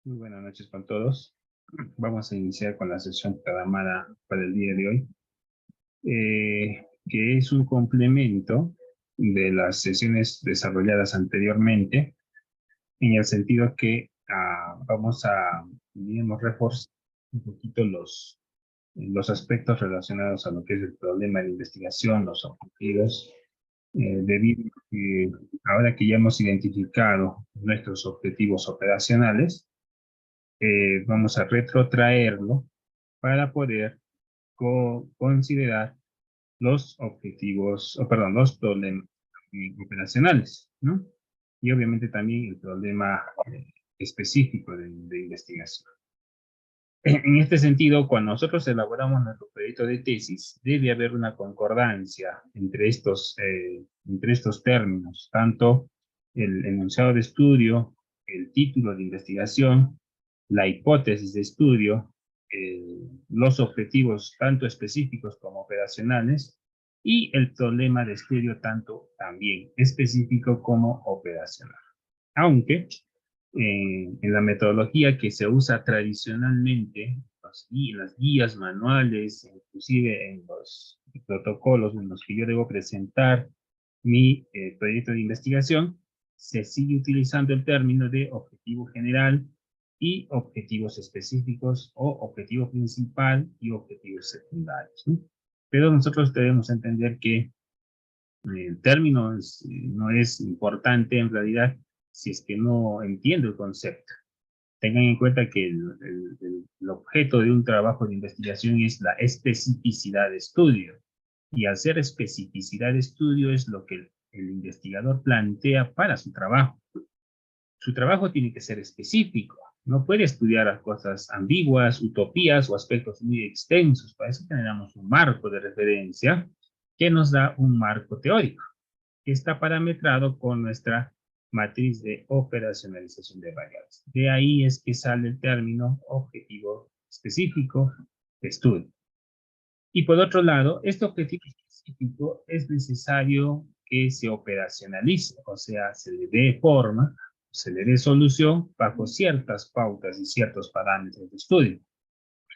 Muy buenas noches con todos. Vamos a iniciar con la sesión programada para el día de hoy, que es un complemento de las sesiones desarrolladas anteriormente, en el sentido que vamos a, digamos, reforzar un poquito los aspectos relacionados a lo que es el problema de investigación, los objetivos, debido a que ahora que ya hemos identificado nuestros objetivos operacionales, vamos a retrotraerlo para poder considerar los objetivos, o perdón, los problemas operacionales, ¿no? Y obviamente también el problema específico de investigación. En este sentido, cuando nosotros elaboramos nuestro proyecto de tesis, debe haber una concordancia entre estos términos, tanto el enunciado de estudio, el título de investigación, la hipótesis de estudio, los objetivos tanto específicos como operacionales, y el problema de estudio tanto también específico como operacional. Aunque en la metodología que se usa tradicionalmente, las guías manuales, inclusive en los protocolos en los que yo debo presentar mi proyecto de investigación, se sigue utilizando el término de objetivo general y objetivos específicos, o objetivo principal y objetivos secundarios, ¿no? Pero nosotros debemos entender que el término no es importante en realidad si es que no entiendo el concepto. Tengan en cuenta que el objeto de un trabajo de investigación es la especificidad de estudio. Y al ser especificidad de estudio es lo que el investigador plantea para su trabajo. Su trabajo tiene que ser específico. No puede estudiar cosas ambiguas, utopías o aspectos muy extensos. Para eso generamos un marco de referencia que nos da un marco teórico, que está parametrado con nuestra matriz de operacionalización de variables. De ahí es que sale el término objetivo específico de estudio. Y por otro lado, este objetivo específico es necesario que se operacionalice, o sea, se le dé forma, se le dé solución bajo ciertas pautas y ciertos parámetros de estudio.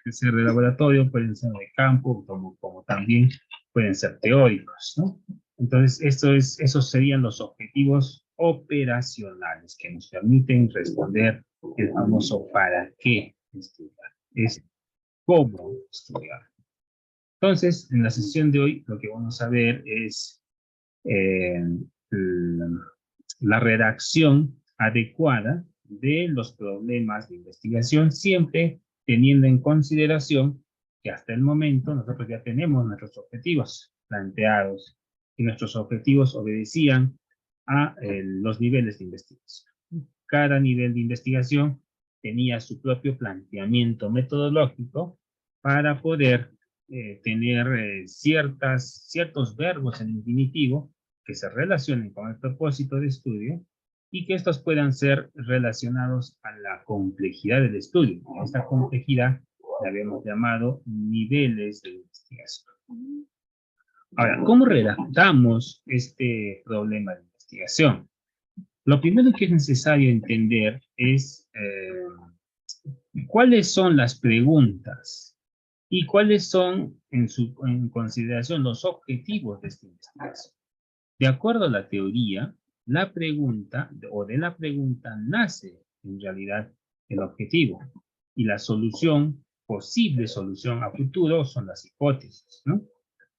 Pueden ser de laboratorio, pueden ser de campo, como también pueden ser teóricos, ¿no? Entonces, esos serían los objetivos operacionales que nos permiten responder el famoso ¿para qué estudiar? Es cómo estudiar. Entonces, en la sesión de hoy, lo que vamos a ver es eh, la redacción adecuada de los problemas de investigación, siempre teniendo en consideración que hasta el momento nosotros ya tenemos nuestros objetivos planteados y nuestros objetivos obedecían a los niveles de investigación. Cada nivel de investigación tenía su propio planteamiento metodológico para poder tener ciertos verbos en infinitivo que se relacionen con el propósito de estudio y que estos puedan ser relacionados a la complejidad del estudio. Esta complejidad la habíamos llamado niveles de investigación. Ahora, ¿cómo redactamos este problema de investigación? Lo primero que es necesario entender es cuáles son las preguntas y cuáles son, en consideración, los objetivos de esta investigación. De acuerdo a la teoría, la pregunta, o de la pregunta, nace en realidad el objetivo. Y la solución, posible solución a futuro, son las hipótesis, ¿no?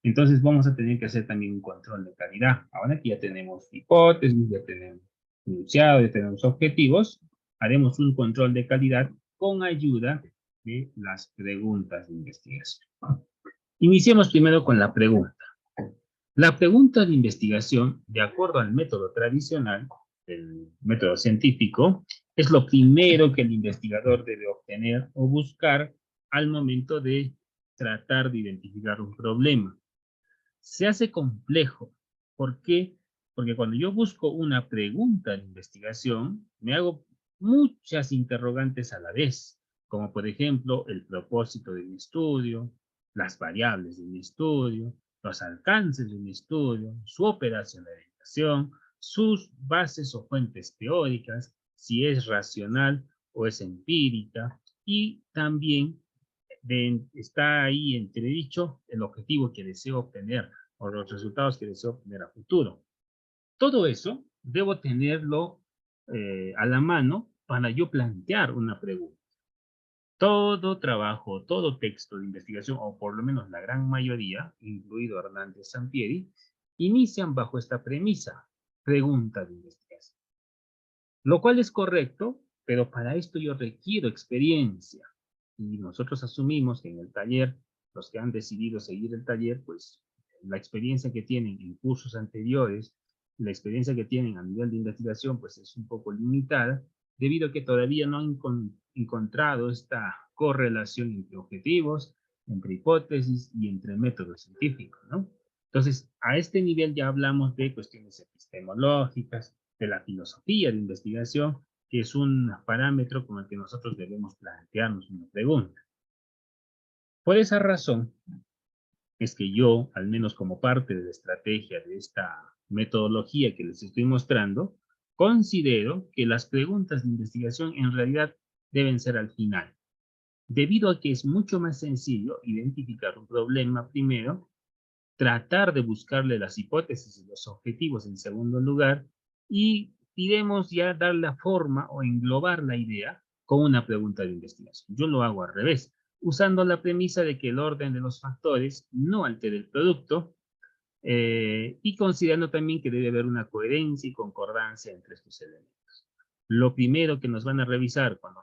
Entonces vamos a tener que hacer también un control de calidad. Ahora que ya tenemos hipótesis, ya tenemos enunciado, ya tenemos objetivos, haremos un control de calidad con ayuda de las preguntas de investigación. Iniciemos primero con la pregunta. La pregunta de investigación, de acuerdo al método tradicional, el método científico, es lo primero que el investigador debe obtener o buscar al momento de tratar de identificar un problema. Se hace complejo. ¿Por qué? Porque cuando yo busco una pregunta de investigación, me hago muchas interrogantes a la vez, como por ejemplo el propósito de mi estudio, las variables de mi estudio, los alcances de mi estudio, su operacionalización, sus bases o fuentes teóricas, si es racional o es empírica, y también está ahí entredicho el objetivo que deseo obtener o los resultados que deseo obtener a futuro. Todo eso debo tenerlo a la mano para yo plantear una pregunta. Todo trabajo, todo texto de investigación, o por lo menos la gran mayoría, incluido Hernández Sampieri, inician bajo esta premisa, pregunta de investigación. Lo cual es correcto, pero para esto yo requiero experiencia. Y nosotros asumimos que en el taller, los que han decidido seguir el taller, pues la experiencia que tienen en cursos anteriores, la experiencia que tienen a nivel de investigación, pues es un poco limitada, debido a que todavía no han encontrado esta correlación entre objetivos, entre hipótesis y entre métodos científicos, ¿no? Entonces, a este nivel ya hablamos de cuestiones epistemológicas, de la filosofía de investigación, que es un parámetro con el que nosotros debemos plantearnos una pregunta. Por esa razón, es que yo, al menos como parte de la estrategia de esta metodología que les estoy mostrando, considero que las preguntas de investigación en realidad deben ser al final, debido a que es mucho más sencillo identificar un problema primero, tratar de buscarle las hipótesis y los objetivos en segundo lugar, y iremos ya dar la forma o englobar la idea con una pregunta de investigación. Yo lo hago al revés, usando la premisa de que el orden de los factores no altera el producto, y considerando también que debe haber una coherencia y concordancia entre estos elementos. Lo primero que nos van a revisar cuando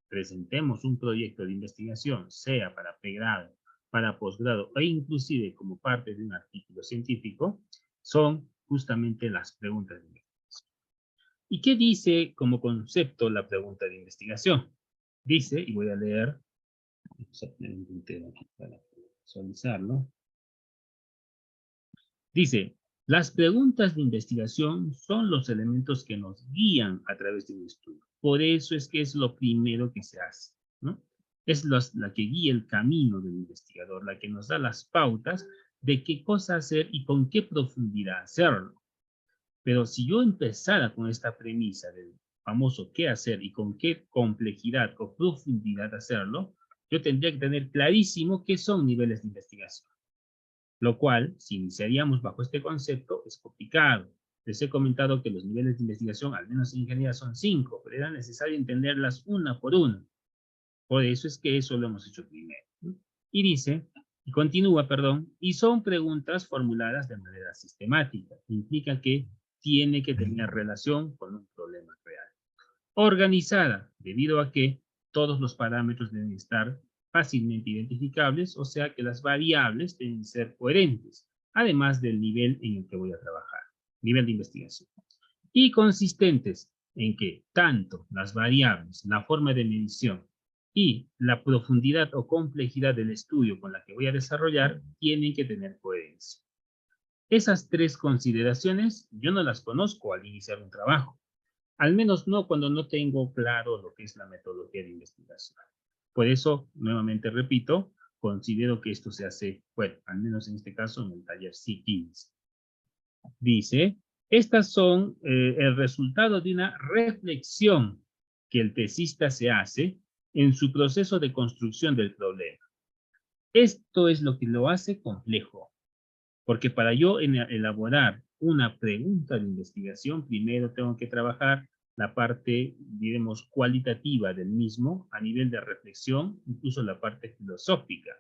presentemos un proyecto de investigación, sea para pregrado, para posgrado e inclusive como parte de un artículo científico, son justamente las preguntas de investigación. ¿Y qué dice como concepto la pregunta de investigación? Dice, y voy a leer, vamos a poner un puntero aquí para visualizarlo. Dice, las preguntas de investigación son los elementos que nos guían a través de un estudio. Por eso es que es lo primero que se hace, ¿no? Es la que guía el camino del investigador, la que nos da las pautas de qué cosa hacer y con qué profundidad hacerlo. Pero si yo empezara con esta premisa del famoso qué hacer y con qué complejidad o profundidad hacerlo, yo tendría que tener clarísimo qué son niveles de investigación. Lo cual, si iniciaríamos bajo este concepto, es complicado. Les he comentado que los niveles de investigación, al menos en ingeniería, son 5, pero era necesario entenderlas una por una. Por eso es que eso lo hemos hecho primero. Y dice, y continúa, perdón, y son preguntas formuladas de manera sistemática. Implica que tiene que tener relación con un problema real. Organizada, debido a que todos los parámetros deben estar fácilmente identificables, o sea que las variables deben ser coherentes, además del nivel en el que voy a trabajar, nivel de investigación. Y consistentes en que tanto las variables, la forma de medición y la profundidad o complejidad del estudio con la que voy a desarrollar tienen que tener coherencia. Esas tres consideraciones yo no las conozco al iniciar un trabajo. Al menos no cuando no tengo claro lo que es la metodología de investigación. Por eso, nuevamente repito, considero que esto se hace, bueno, al menos en este caso, en el taller C15. Dice, estas son el resultado de una reflexión que el tesista se hace en su proceso de construcción del problema. Esto es lo que lo hace complejo, porque para yo elaborar una pregunta de investigación, primero tengo que trabajar la parte, diremos, cualitativa del mismo, a nivel de reflexión, incluso la parte filosófica.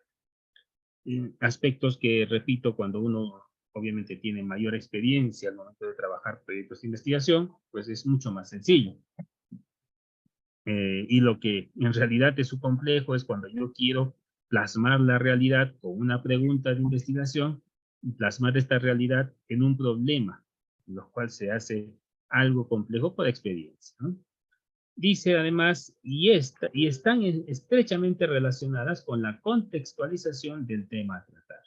Aspectos que, repito, cuando uno obviamente tiene mayor experiencia al momento de trabajar proyectos de investigación, pues es mucho más sencillo. Y lo que en realidad es su complejo es cuando yo quiero plasmar la realidad con una pregunta de investigación y plasmar esta realidad en un problema, lo cual se hace algo complejo por experiencia, ¿no? Dice además, y están estrechamente relacionadas con la contextualización del tema a tratar.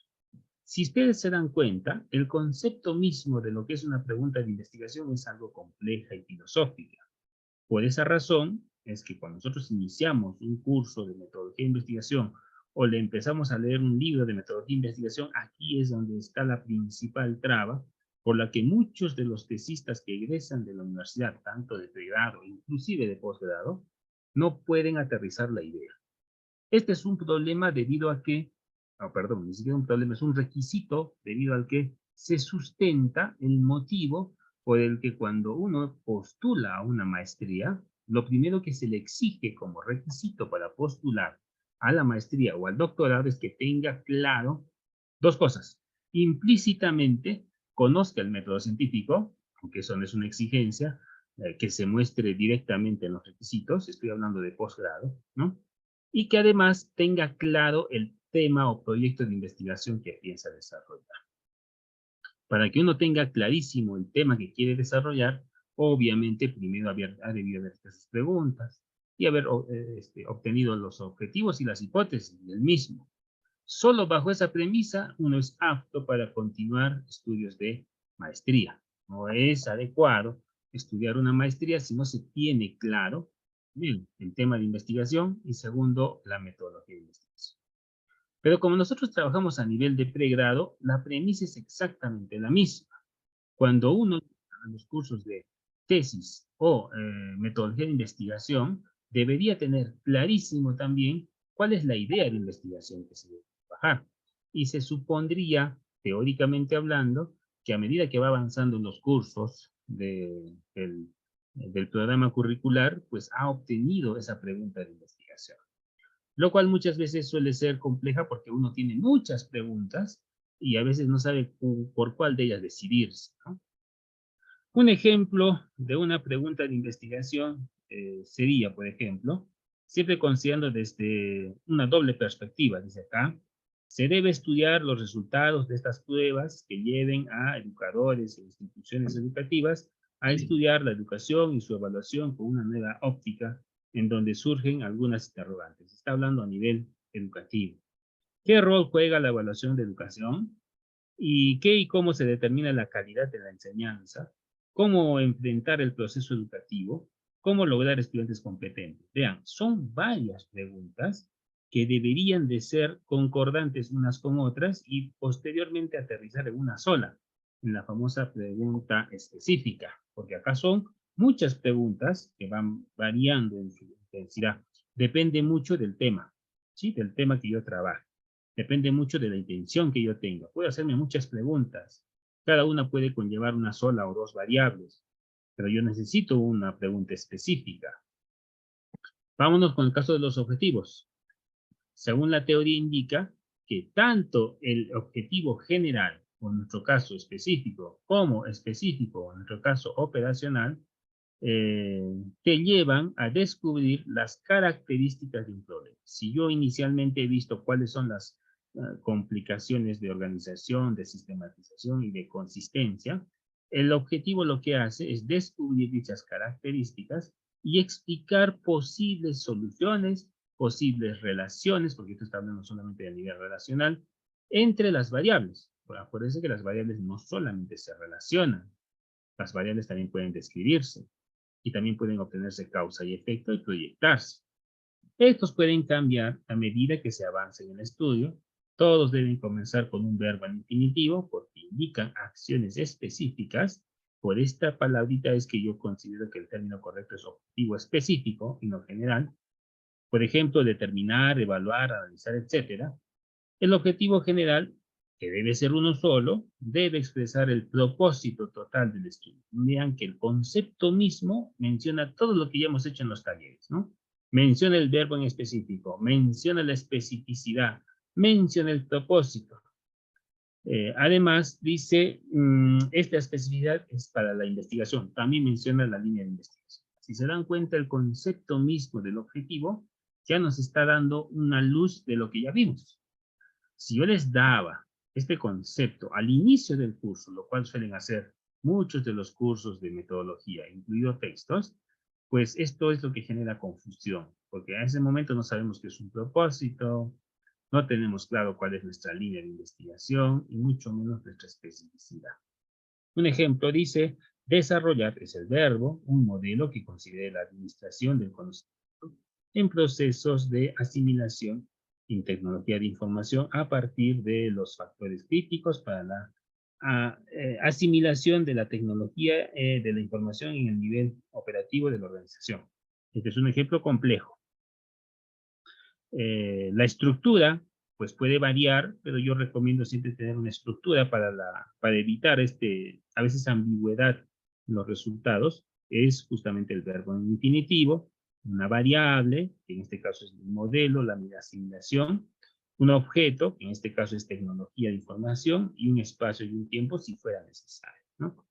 Si ustedes se dan cuenta, el concepto mismo de lo que es una pregunta de investigación es algo compleja y filosófica. Por esa razón es que cuando nosotros iniciamos un curso de metodología de investigación o le empezamos a leer un libro de metodología de investigación, aquí es donde está la principal traba por la que muchos de los tesistas que egresan de la universidad, tanto de pregrado, inclusive de posgrado, no pueden aterrizar la idea. Este es un problema debido a que, no, perdón, ni siquiera un problema, es un requisito debido al que se sustenta el motivo por el que cuando uno postula a una maestría, lo primero que se le exige como requisito para postular a la maestría o al doctorado es que tenga claro dos cosas. Implícitamente conozca el método científico, aunque eso no es una exigencia, que se muestre directamente en los requisitos, estoy hablando de posgrado, ¿no? Y que además tenga claro el tema o proyecto de investigación que piensa desarrollar. Para que uno tenga clarísimo el tema que quiere desarrollar, obviamente primero ha debido haber hecho sus preguntas y haber obtenido los objetivos y las hipótesis del mismo. Solo bajo esa premisa uno es apto para continuar estudios de maestría. No es adecuado estudiar una maestría si no se tiene claro, bien, el tema de investigación y segundo, la metodología de investigación. Pero como nosotros trabajamos a nivel de pregrado, la premisa es exactamente la misma. Cuando uno a los cursos de tesis o metodología de investigación, debería tener clarísimo también cuál es la idea de investigación que se debe trabajar. Y se supondría, teóricamente hablando, que a medida que va avanzando en los cursos del programa curricular, pues ha obtenido esa pregunta de investigación. Lo cual muchas veces suele ser compleja porque uno tiene muchas preguntas y a veces no sabe por cuál de ellas decidirse, ¿no? Un ejemplo de una pregunta de investigación sería, por ejemplo, siempre considerando desde una doble perspectiva, dice acá, se debe estudiar los resultados de estas pruebas que lleven a educadores e instituciones educativas a estudiar la educación y su evaluación con una nueva óptica en donde surgen algunas interrogantes. Está hablando a nivel educativo. ¿Qué rol juega la evaluación de educación? ¿Y qué y cómo se determina la calidad de la enseñanza? ¿Cómo enfrentar el proceso educativo? ¿Cómo lograr estudiantes competentes? Vean, son varias preguntas que deberían de ser concordantes unas con otras y posteriormente aterrizar en una sola, en la famosa pregunta específica, porque acá son muchas preguntas que van variando en su intensidad. Depende mucho del tema, ¿sí? Del tema que yo trabaje. Depende mucho de la intención que yo tenga. Puedo hacerme muchas preguntas. Cada una puede conllevar una sola o dos variables, pero yo necesito una pregunta específica. Vámonos con el caso de los objetivos. Según la teoría indica que tanto el objetivo general, o en nuestro caso específico, como específico, o en nuestro caso operacional, te llevan a descubrir las características de un problema. Si yo inicialmente he visto cuáles son las complicaciones de organización, de sistematización y de consistencia, el objetivo lo que hace es descubrir dichas características y explicar posibles soluciones, posibles relaciones, porque esto está hablando solamente a nivel relacional, entre las variables. Acuérdense que las variables no solamente se relacionan, las variables también pueden describirse y también pueden obtenerse causa y efecto y proyectarse. Estos pueden cambiar a medida que se avance en el estudio. Todos deben comenzar con un verbo en infinitivo porque indican acciones específicas. Por esta palabrita es que yo considero que el término correcto es objetivo específico y no general. Por ejemplo, determinar, evaluar, analizar, etc. El objetivo general, que debe ser uno solo, debe expresar el propósito total del estudio. Vean que el concepto mismo menciona todo lo que ya hemos hecho en los talleres, ¿no? Menciona el verbo en específico, menciona la especificidad, menciona el propósito. Además, dice, esta especificidad es para la investigación. También menciona la línea de investigación. Si se dan cuenta, el concepto mismo del objetivo ya nos está dando una luz de lo que ya vimos. Si yo les daba este concepto al inicio del curso, lo cual suelen hacer muchos de los cursos de metodología, incluidos textos, pues esto es lo que genera confusión, porque a ese momento no sabemos qué es un propósito, no tenemos claro cuál es nuestra línea de investigación y mucho menos nuestra especificidad. Un ejemplo dice, desarrollar es el verbo, un modelo que considere la administración del conocimiento en procesos de asimilación en tecnología de información a partir de los factores críticos para la asimilación de la tecnología de la información en el nivel operativo de la organización. Este es un ejemplo complejo. La estructura, pues puede variar, pero yo recomiendo siempre tener una estructura para evitar a veces ambigüedad en los resultados. Es justamente el verbo en infinitivo, una variable, que en este caso es el modelo, la asignación, un objeto, que en este caso es tecnología de información, y un espacio y un tiempo si fuera necesario, ¿no?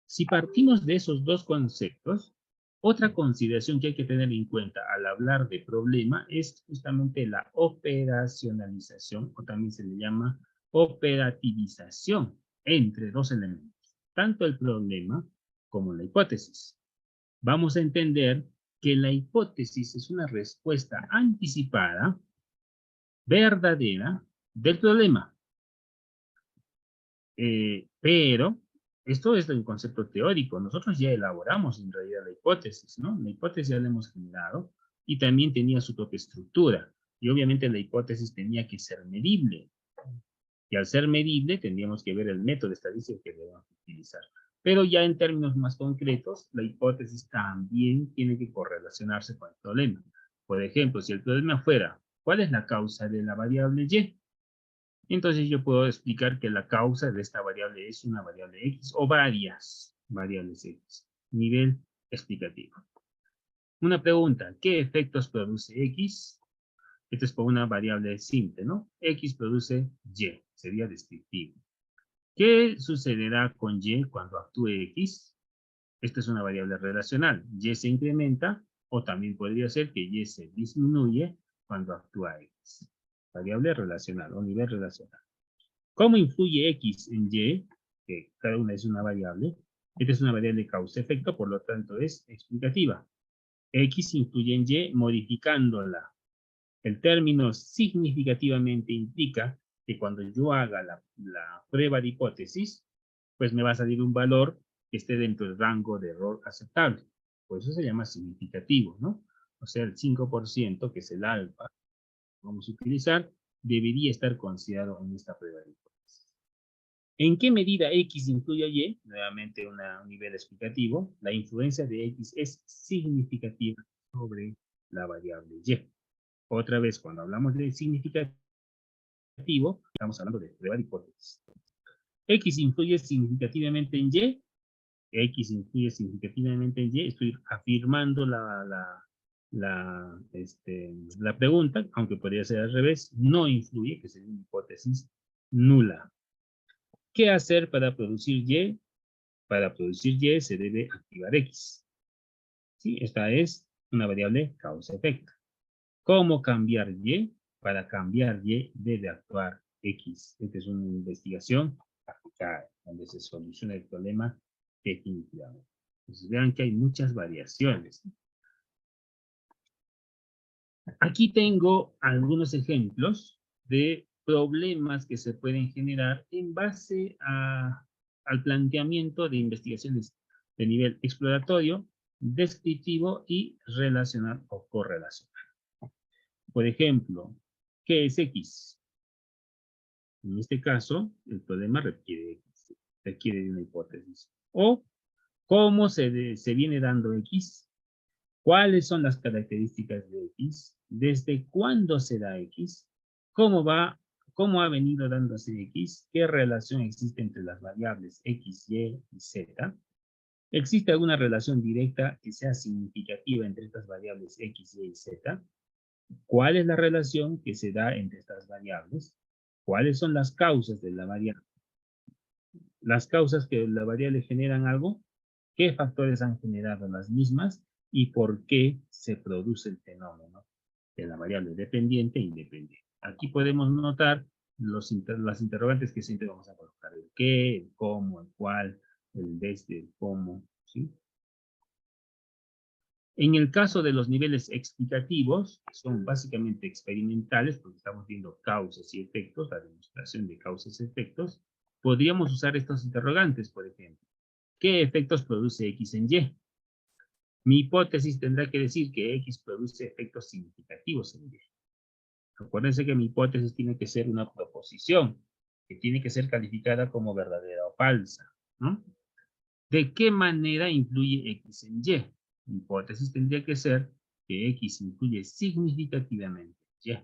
Si partimos de esos dos conceptos, otra consideración que hay que tener en cuenta al hablar de problema es justamente la operacionalización, o también se le llama operativización entre dos elementos, tanto el problema como la hipótesis. Vamos a entender que la hipótesis es una respuesta anticipada, verdadera, del problema. Pero esto es un concepto teórico. Nosotros ya elaboramos en realidad la hipótesis, ¿no? La hipótesis ya la hemos generado y también tenía su propia estructura. Y obviamente la hipótesis tenía que ser medible. Y al ser medible tendríamos que ver el método estadístico que debemos utilizar. Pero ya en términos más concretos, la hipótesis también tiene que correlacionarse con el problema. Por ejemplo, si el problema fuera, ¿cuál es la causa de la variable Y? Entonces yo puedo explicar que la causa de esta variable es una variable X o varias variables X. Nivel explicativo. Una pregunta, ¿qué efectos produce X? Esto es por una variable simple, ¿no? X produce Y, sería descriptivo. ¿Qué sucederá con Y cuando actúe X? Esta es una variable relacional. Y se incrementa o también podría ser que Y se disminuye cuando actúa X. Variable relacional o nivel relacional. ¿Cómo influye X en Y? Que cada una es una variable. Esta es una variable causa-efecto, por lo tanto es explicativa. X influye en Y modificándola. El término significativamente implica que cuando yo haga la prueba de hipótesis, pues me va a salir un valor que esté dentro del rango de error aceptable. Por eso se llama significativo, ¿no? O sea, el 5%, que es el alfa, que vamos a utilizar, debería estar considerado en esta prueba de hipótesis. ¿En qué medida X influye a Y? Nuevamente un nivel explicativo. La influencia de X es significativa sobre la variable Y. Otra vez, cuando hablamos de significativo, estamos hablando de prueba de hipótesis. X influye significativamente en Y. X influye significativamente en Y. Estoy afirmando la pregunta, aunque podría ser al revés. No influye, que sería una hipótesis nula. ¿Qué hacer para producir Y? Para producir Y se debe activar X. ¿Sí? Esta es una variable causa-efecto. ¿Cómo cambiar Y? Para cambiar Y debe actuar X. Esta es una investigación aplicada, donde se soluciona el problema definitivamente. Entonces vean que hay muchas variaciones. Aquí tengo algunos ejemplos de problemas que se pueden generar en base al planteamiento de investigaciones de nivel exploratorio, descriptivo y relacional o correlacional. Por ejemplo, ¿qué es X? En este caso, el problema requiere de una hipótesis. O, ¿cómo se viene dando X? ¿Cuáles son las características de X? ¿Desde cuándo se da X? ¿Cómo ha venido dándose X? ¿Qué relación existe entre las variables X, Y y Z? ¿Existe alguna relación directa que sea significativa entre estas variables X, Y y Z? ¿Cuál es la relación que se da entre estas variables? ¿Cuáles son las causas de la variable? Las causas que la variable generan algo, ¿qué factores han generado las mismas? Y por qué se produce el fenómeno de la variable dependiente e independiente. Aquí podemos notar las interrogantes que siempre vamos a colocar: el qué, el cómo, el cuál, el desde, el cómo, ¿sí? En el caso de los niveles explicativos, que son básicamente experimentales, porque estamos viendo causas y efectos, la demostración de causas y efectos, podríamos usar estos interrogantes, por ejemplo. ¿Qué efectos produce X en Y? Mi hipótesis tendrá que decir que X produce efectos significativos en Y. Acuérdense que mi hipótesis tiene que ser una proposición, que tiene que ser calificada como verdadera o falsa, ¿no? ¿De qué manera influye X en Y? La hipótesis tendría que ser que X influye significativamente en Y.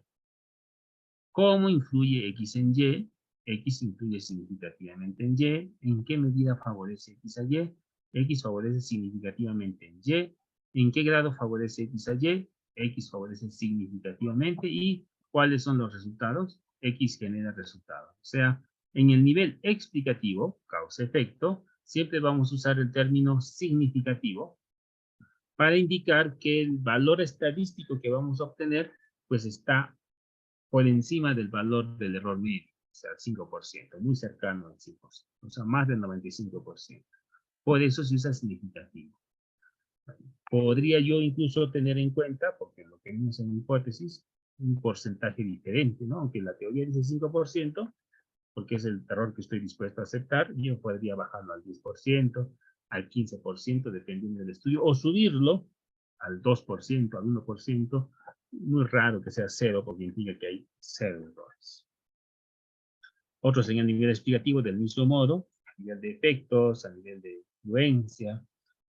¿Cómo influye X en Y? X influye significativamente en Y. ¿En qué medida favorece X a Y? X favorece significativamente en Y. ¿En qué grado favorece X a Y? X favorece significativamente. ¿Y cuáles son los resultados? X genera resultados. O sea, en el nivel explicativo, causa-efecto, siempre vamos a usar el término significativo para indicar que el valor estadístico que vamos a obtener pues está por encima del valor del error medio, o sea, el 5%, muy cercano al 100%, o sea, más del 95%. Por eso se usa significativo. Podría yo incluso tener en cuenta, porque lo que vimos en la hipótesis, un porcentaje diferente, ¿no? Aunque la teoría dice 5%, porque es el error que estoy dispuesto a aceptar, yo podría bajarlo al 10%, al 15%, dependiendo del estudio, o subirlo al 2%, al 1%, muy raro que sea cero, porque implica que hay cero errores. Otros en el nivel explicativo del mismo modo, a nivel de efectos, a nivel de influencia,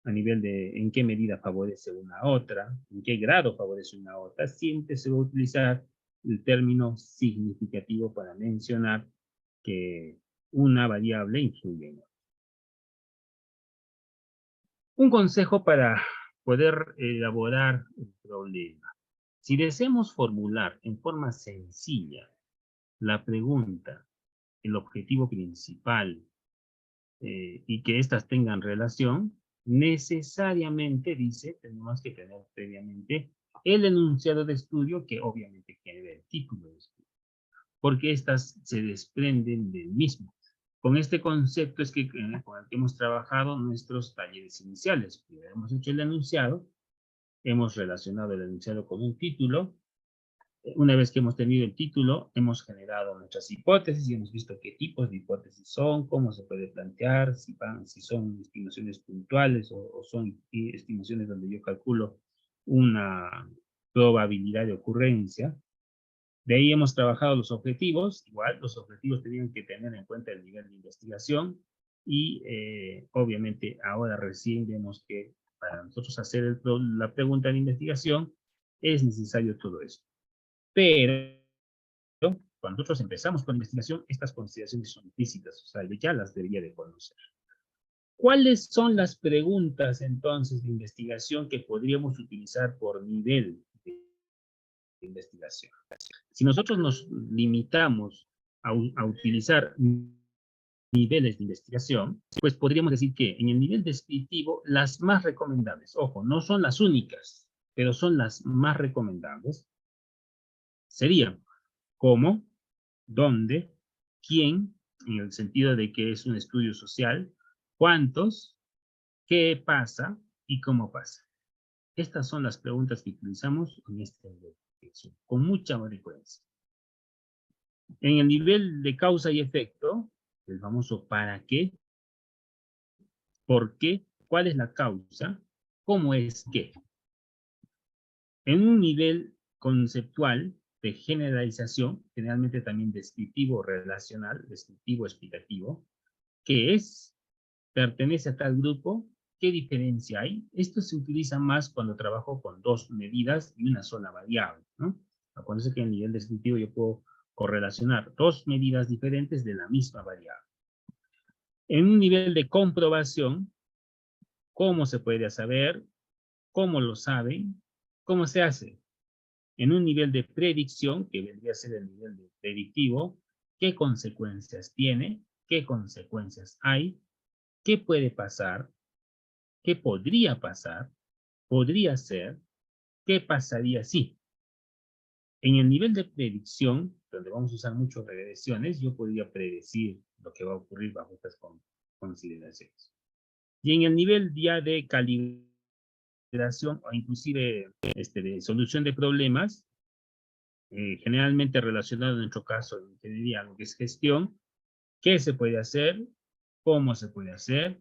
a nivel de en qué medida favorece una a otra, en qué grado favorece una a otra, siempre se va a utilizar el término significativo para mencionar que una variable influye en otra. Un consejo para poder elaborar el problema. Si deseamos formular en forma sencilla la pregunta, el objetivo principal, y que éstas tengan relación, necesariamente, dice, tenemos que tener previamente el enunciado de estudio, que obviamente quiere ver el título de estudio, porque éstas se desprenden del mismo. Con este concepto es que con el que hemos trabajado nuestros talleres iniciales. Primero hemos hecho el enunciado, hemos relacionado el enunciado con un título. Una vez que hemos tenido el título, hemos generado nuestras hipótesis y hemos visto qué tipos de hipótesis son, cómo se puede plantear, si son estimaciones puntuales o son estimaciones donde yo calculo una probabilidad de ocurrencia. De ahí hemos trabajado los objetivos. Igual, los objetivos tenían que tener en cuenta el nivel de investigación y obviamente ahora recién vemos que para nosotros hacer la pregunta de investigación es necesario todo eso. Pero cuando nosotros empezamos con la investigación, estas consideraciones son implícitas, o sea, yo ya las debería de conocer. ¿Cuáles son las preguntas entonces de investigación que podríamos utilizar por nivel de investigación? Si nosotros nos limitamos a utilizar niveles de investigación, pues podríamos decir que en el nivel descriptivo, las más recomendables, ojo, no son las únicas, pero son las más recomendables, serían cómo, dónde, quién, en el sentido de que es un estudio social, cuántos, qué pasa y cómo pasa. Estas son las preguntas que utilizamos en este nivel de investigación, con mucha frecuencia. En el nivel de causa y efecto, el famoso para qué, por qué, cuál es la causa, cómo es qué. En un nivel conceptual de generalización, generalmente también descriptivo relacional, descriptivo explicativo, ¿qué es? ¿Pertenece a tal grupo? ¿Qué diferencia hay? Esto se utiliza más cuando trabajo con dos medidas y una sola variable, ¿no? Acuérdense que en el nivel descriptivo yo puedo correlacionar dos medidas diferentes de la misma variable. En un nivel de comprobación, ¿cómo se puede saber? ¿Cómo lo saben? ¿Cómo se hace? En un nivel de predicción, que vendría a ser el nivel de predictivo, ¿qué consecuencias tiene? ¿Qué consecuencias hay? ¿Qué puede pasar? ¿Qué podría pasar? ¿Podría ser? ¿Qué pasaría si? En el nivel de predicción, donde vamos a usar muchas regresiones, yo podría predecir lo que va a ocurrir bajo estas consideraciones. Y en el nivel ya de calibración o inclusive de solución de problemas, generalmente relacionado en nuestro caso en ingeniería, lo que es gestión, ¿qué se puede hacer? ¿Cómo se puede hacer?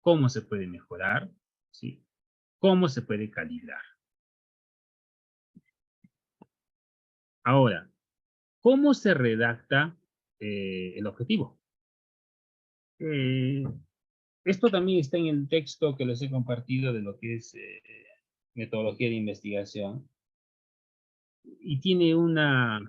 ¿Cómo se puede mejorar? ¿Sí? ¿Cómo se puede calibrar? Ahora, ¿cómo se redacta el objetivo? Esto también está en el texto que les he compartido de lo que es metodología de investigación. Y tiene una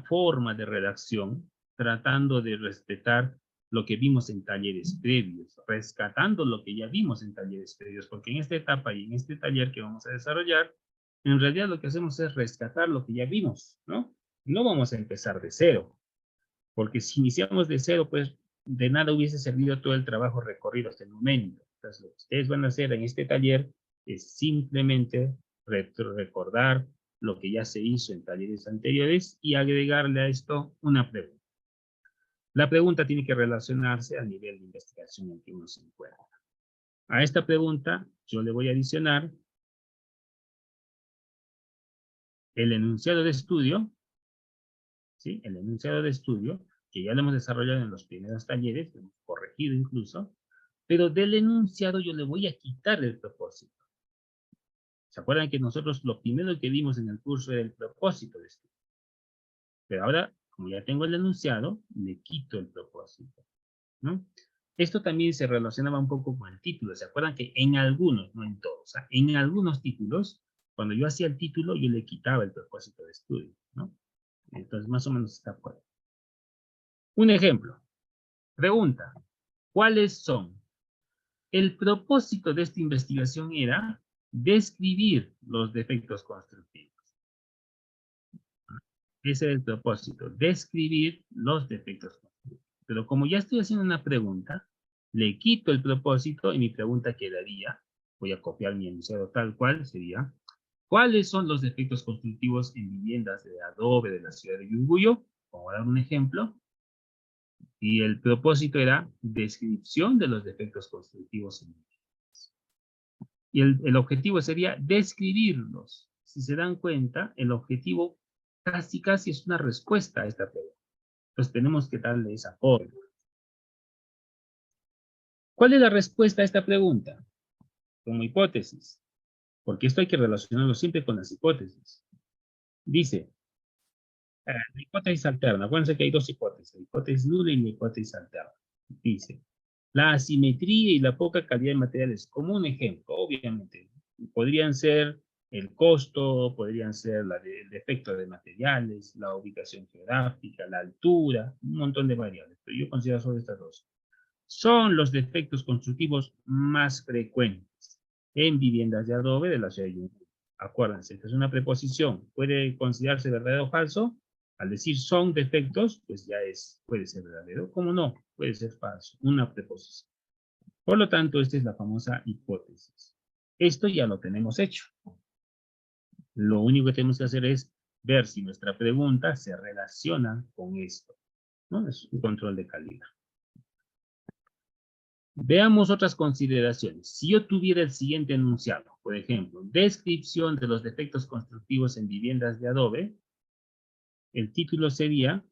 forma de redacción tratando de respetar lo que vimos en talleres previos, rescatando lo que ya vimos en talleres previos, porque en esta etapa y en este taller que vamos a desarrollar, en realidad lo que hacemos es rescatar lo que ya vimos, ¿no? No vamos a empezar de cero, porque si iniciamos de cero, pues de nada hubiese servido todo el trabajo recorrido hasta el momento. Entonces, lo que ustedes van a hacer en este taller es simplemente recordar lo que ya se hizo en talleres anteriores y agregarle a esto una pregunta. La pregunta tiene que relacionarse al nivel de investigación en que uno se encuentra. A esta pregunta yo le voy a adicionar el enunciado de estudio, ¿sí? El enunciado de estudio, que ya lo hemos desarrollado en los primeros talleres, lo hemos corregido incluso, pero del enunciado yo le voy a quitar el propósito. ¿Se acuerdan que nosotros lo primero que vimos en el curso era el propósito de estudio? Pero ahora, como ya tengo el enunciado, le quito el propósito, ¿no? Esto también se relacionaba un poco con el título. ¿Se acuerdan que en algunos, no en todos, en algunos títulos, cuando yo hacía el título, yo le quitaba el propósito de estudio, ¿no? Entonces, más o menos está por ahí. Un ejemplo. Pregunta. ¿Cuáles son? El propósito de esta investigación era describir los defectos constructivos. Ese era el propósito, describir los defectos constructivos. Pero como ya estoy haciendo una pregunta, le quito el propósito y mi pregunta quedaría, voy a copiar mi enunciado tal cual, sería, ¿cuáles son los defectos constructivos en viviendas de adobe de la ciudad de Yunguyo? Vamos a dar un ejemplo. Y el propósito era descripción de los defectos constructivos en viviendas. Y el objetivo sería describirlos. Si se dan cuenta, el objetivo casi es una respuesta a esta pregunta. Entonces tenemos que darle esa forma. ¿Cuál es la respuesta a esta pregunta? Como hipótesis. Porque esto hay que relacionarlo siempre con las hipótesis. Dice, la hipótesis alterna. Acuérdense que hay dos hipótesis. La hipótesis nula y la hipótesis alterna. Dice, la asimetría y la poca calidad de materiales. Como un ejemplo, obviamente. Podrían ser el costo, podrían ser el defecto de materiales, la ubicación geográfica, la altura, un montón de variables. Pero yo considero solo estas dos. Son los defectos constructivos más frecuentes en viviendas de adobe de la ciudad de Yungay. Acuérdense, esta es una preposición. ¿Puede considerarse verdadero o falso? Al decir son defectos, pues ya puede ser verdadero. ¿Cómo no? Puede ser falso. Una preposición. Por lo tanto, esta es la famosa hipótesis. Esto ya lo tenemos hecho. Lo único que tenemos que hacer es ver si nuestra pregunta se relaciona con esto, ¿no? Es un control de calidad. Veamos otras consideraciones. Si yo tuviera el siguiente enunciado, por ejemplo, descripción de los defectos constructivos en viviendas de adobe, el título sería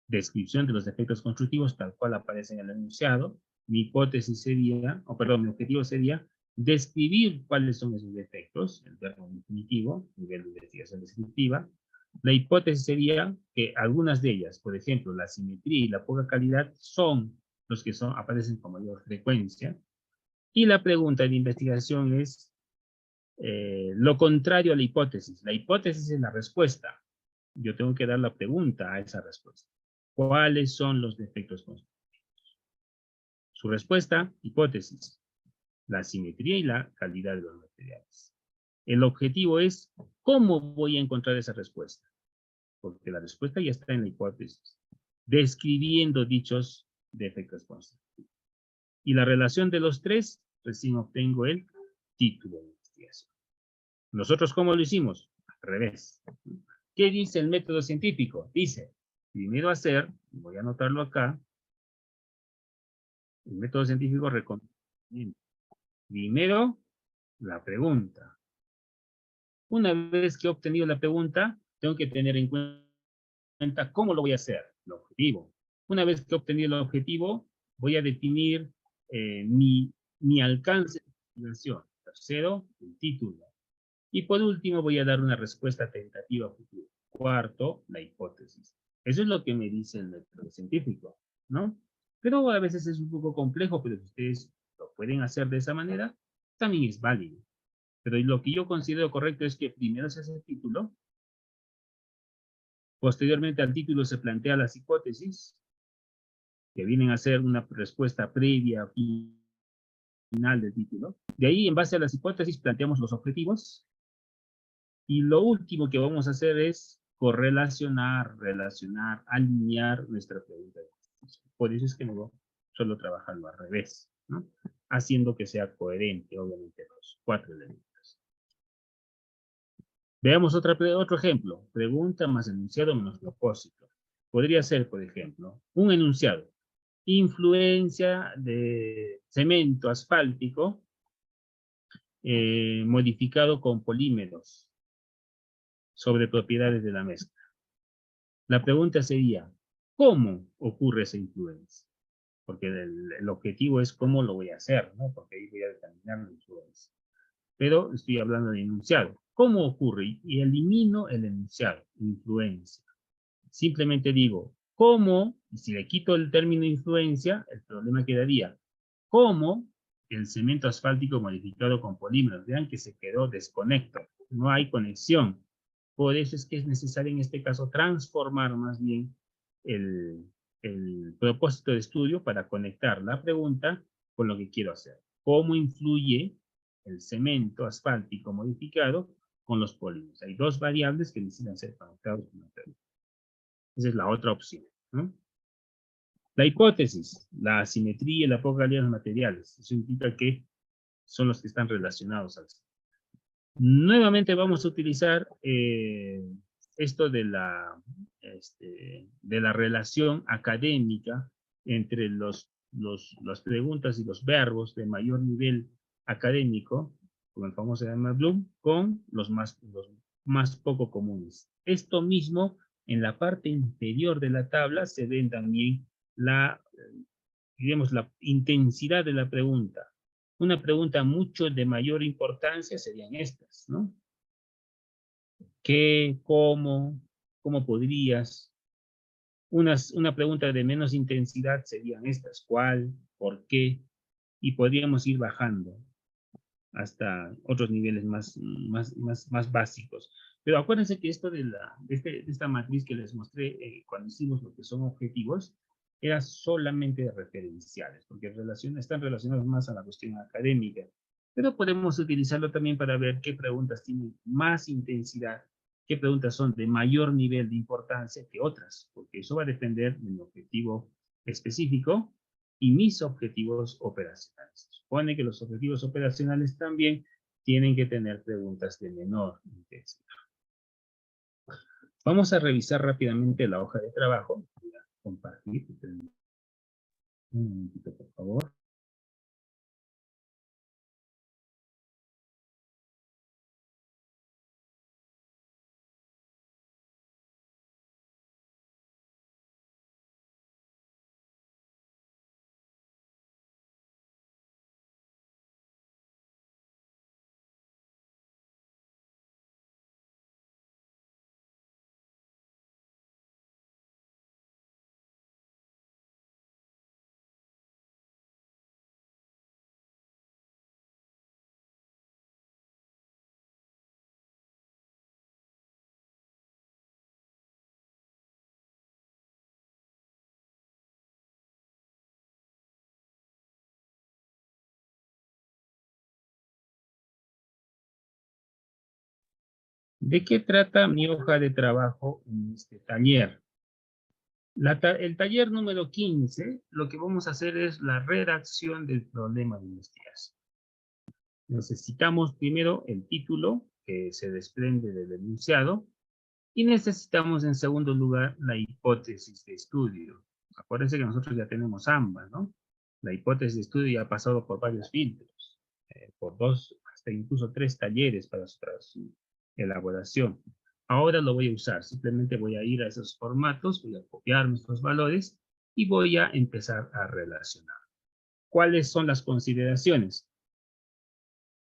descripción de los defectos constructivos tal cual aparece en el enunciado. Mi hipótesis sería, mi objetivo sería describir cuáles son esos defectos, el verbo infinitivo, nivel de investigación descriptiva. La hipótesis sería que algunas de ellas, por ejemplo, la simetría y la poca calidad, son los que aparecen con mayor frecuencia. Y la pregunta de investigación es lo contrario a la hipótesis. La hipótesis es la respuesta. Yo tengo que dar la pregunta a esa respuesta. ¿Cuáles son los defectos constructivos? Su respuesta, hipótesis. La simetría y la calidad de los materiales. El objetivo es, ¿cómo voy a encontrar esa respuesta? Porque la respuesta ya está en la hipótesis, describiendo dichos defectos constructivos. Y la relación de los tres, recién obtengo el título de investigación. ¿Nosotros cómo lo hicimos? Al revés. ¿Qué dice el método científico? Dice, primero hacer, voy a anotarlo acá, el método científico recomienda, primero, la pregunta. Una vez que he obtenido la pregunta, tengo que tener en cuenta cómo lo voy a hacer, el objetivo. Una vez que he obtenido el objetivo, voy a definir mi alcance de investigación. Tercero, el título. Y por último, voy a dar una respuesta tentativa futura. Cuarto, la hipótesis. Eso es lo que me dice el método científico, ¿no? Pero a veces es un poco complejo, pero si ustedes lo pueden hacer de esa manera, también es válido. Pero lo que yo considero correcto es que primero se hace el título, posteriormente al título se plantea las hipótesis, que vienen a ser una respuesta previa, final del título. De ahí, en base a las hipótesis, planteamos los objetivos. Y lo último que vamos a hacer es correlacionar, relacionar, alinear nuestra pregunta. Por eso es que no solo trabajarlo al revés, ¿no? Haciendo que sea coherente, obviamente, los 4 elementos. Veamos otro ejemplo. Pregunta más enunciado menos propósito. Podría ser, por ejemplo, un enunciado. Influencia de cemento asfáltico modificado con polímeros sobre propiedades de la mezcla. La pregunta sería, ¿cómo ocurre esa influencia? Porque el objetivo es cómo lo voy a hacer, ¿no? Porque ahí voy a determinar la influencia. Pero estoy hablando de enunciado. ¿Cómo ocurre? Y elimino el enunciado, influencia. Simplemente digo, ¿cómo? Y si le quito el término influencia, el problema quedaría, ¿cómo el cemento asfáltico modificado con polímeros? Vean que se quedó desconecto, no hay conexión. Por eso es que es necesario en este caso transformar más bien el propósito de estudio para conectar la pregunta con lo que quiero hacer. ¿Cómo influye el cemento asfáltico modificado con los polímeros? Hay dos variables que necesitan ser conectados con la pregunta. Esa es la otra opción, ¿no? La hipótesis, la asimetría y la poca calidad de los materiales. Eso implica que son los que están relacionados al. Nuevamente vamos a utilizar esto de la relación académica entre las preguntas y los verbos de mayor nivel académico, como el famoso llama Bloom, con los más poco comunes. Esto mismo, en la parte inferior de la tabla, se ven también digamos, la intensidad de la pregunta. Una pregunta mucho de mayor importancia serían estas, ¿no? ¿Qué, cómo podrías? Una pregunta de menos intensidad serían estas, ¿cuál, por qué? Y podríamos ir bajando hasta otros niveles más básicos. Pero acuérdense que esto de esta matriz que les mostré cuando hicimos lo que son objetivos, era solamente referenciales, porque están relacionados más a la cuestión académica. Pero podemos utilizarlo también para ver qué preguntas tienen más intensidad, qué preguntas son de mayor nivel de importancia que otras, porque eso va a depender de mi objetivo específico y mis objetivos operacionales. Se supone que los objetivos operacionales también tienen que tener preguntas de menor intensidad. Vamos a revisar rápidamente la hoja de trabajo. Voy a compartir. Un momentito, por favor. ¿De qué trata mi hoja de trabajo en este taller? El taller número 15, lo que vamos a hacer es la redacción del problema de investigación. Necesitamos primero el título, que se desprende del enunciado, y necesitamos en segundo lugar la hipótesis de estudio. Acuérdense que nosotros ya tenemos ambas, ¿no? La hipótesis de estudio ya ha pasado por varios filtros, por 2, hasta incluso 3 talleres para su elaboración. Ahora lo voy a usar, simplemente voy a ir a esos formatos, voy a copiar nuestros valores y voy a empezar a relacionar. ¿Cuáles son las consideraciones?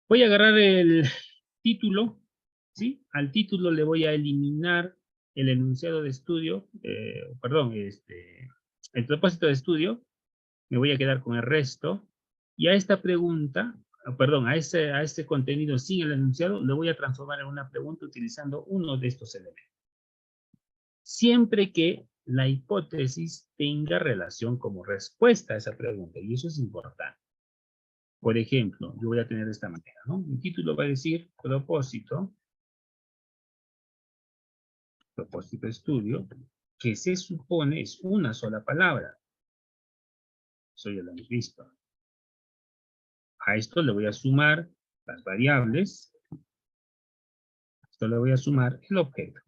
Voy a agarrar el título, ¿sí? Al título le voy a eliminar el enunciado de estudio, perdón, el propósito de estudio, me voy a quedar con el resto, y a esta pregunta, perdón, a este contenido sin el enunciado, le voy a transformar en una pregunta utilizando uno de estos elementos. Siempre que la hipótesis tenga relación como respuesta a esa pregunta, y eso es importante. Por ejemplo, yo voy a tener de esta manera, ¿no? Mi título va a decir propósito de estudio, que se supone es una sola palabra. Eso ya lo hemos visto. A esto le voy a sumar las variables. A esto le voy a sumar el objeto.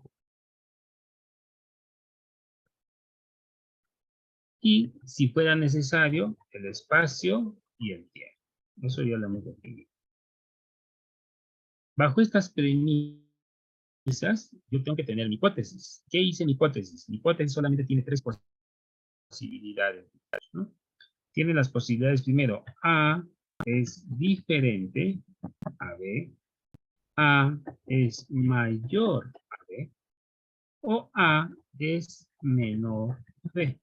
Y, si fuera necesario, el espacio y el tiempo. Eso ya lo hemos definido. Bajo estas premisas, yo tengo que tener mi hipótesis. ¿Qué hice en mi hipótesis? Mi hipótesis solamente tiene 3 posibilidades, ¿no? Tiene las posibilidades primero. A es diferente a B. A es mayor a B. O A es menor a B.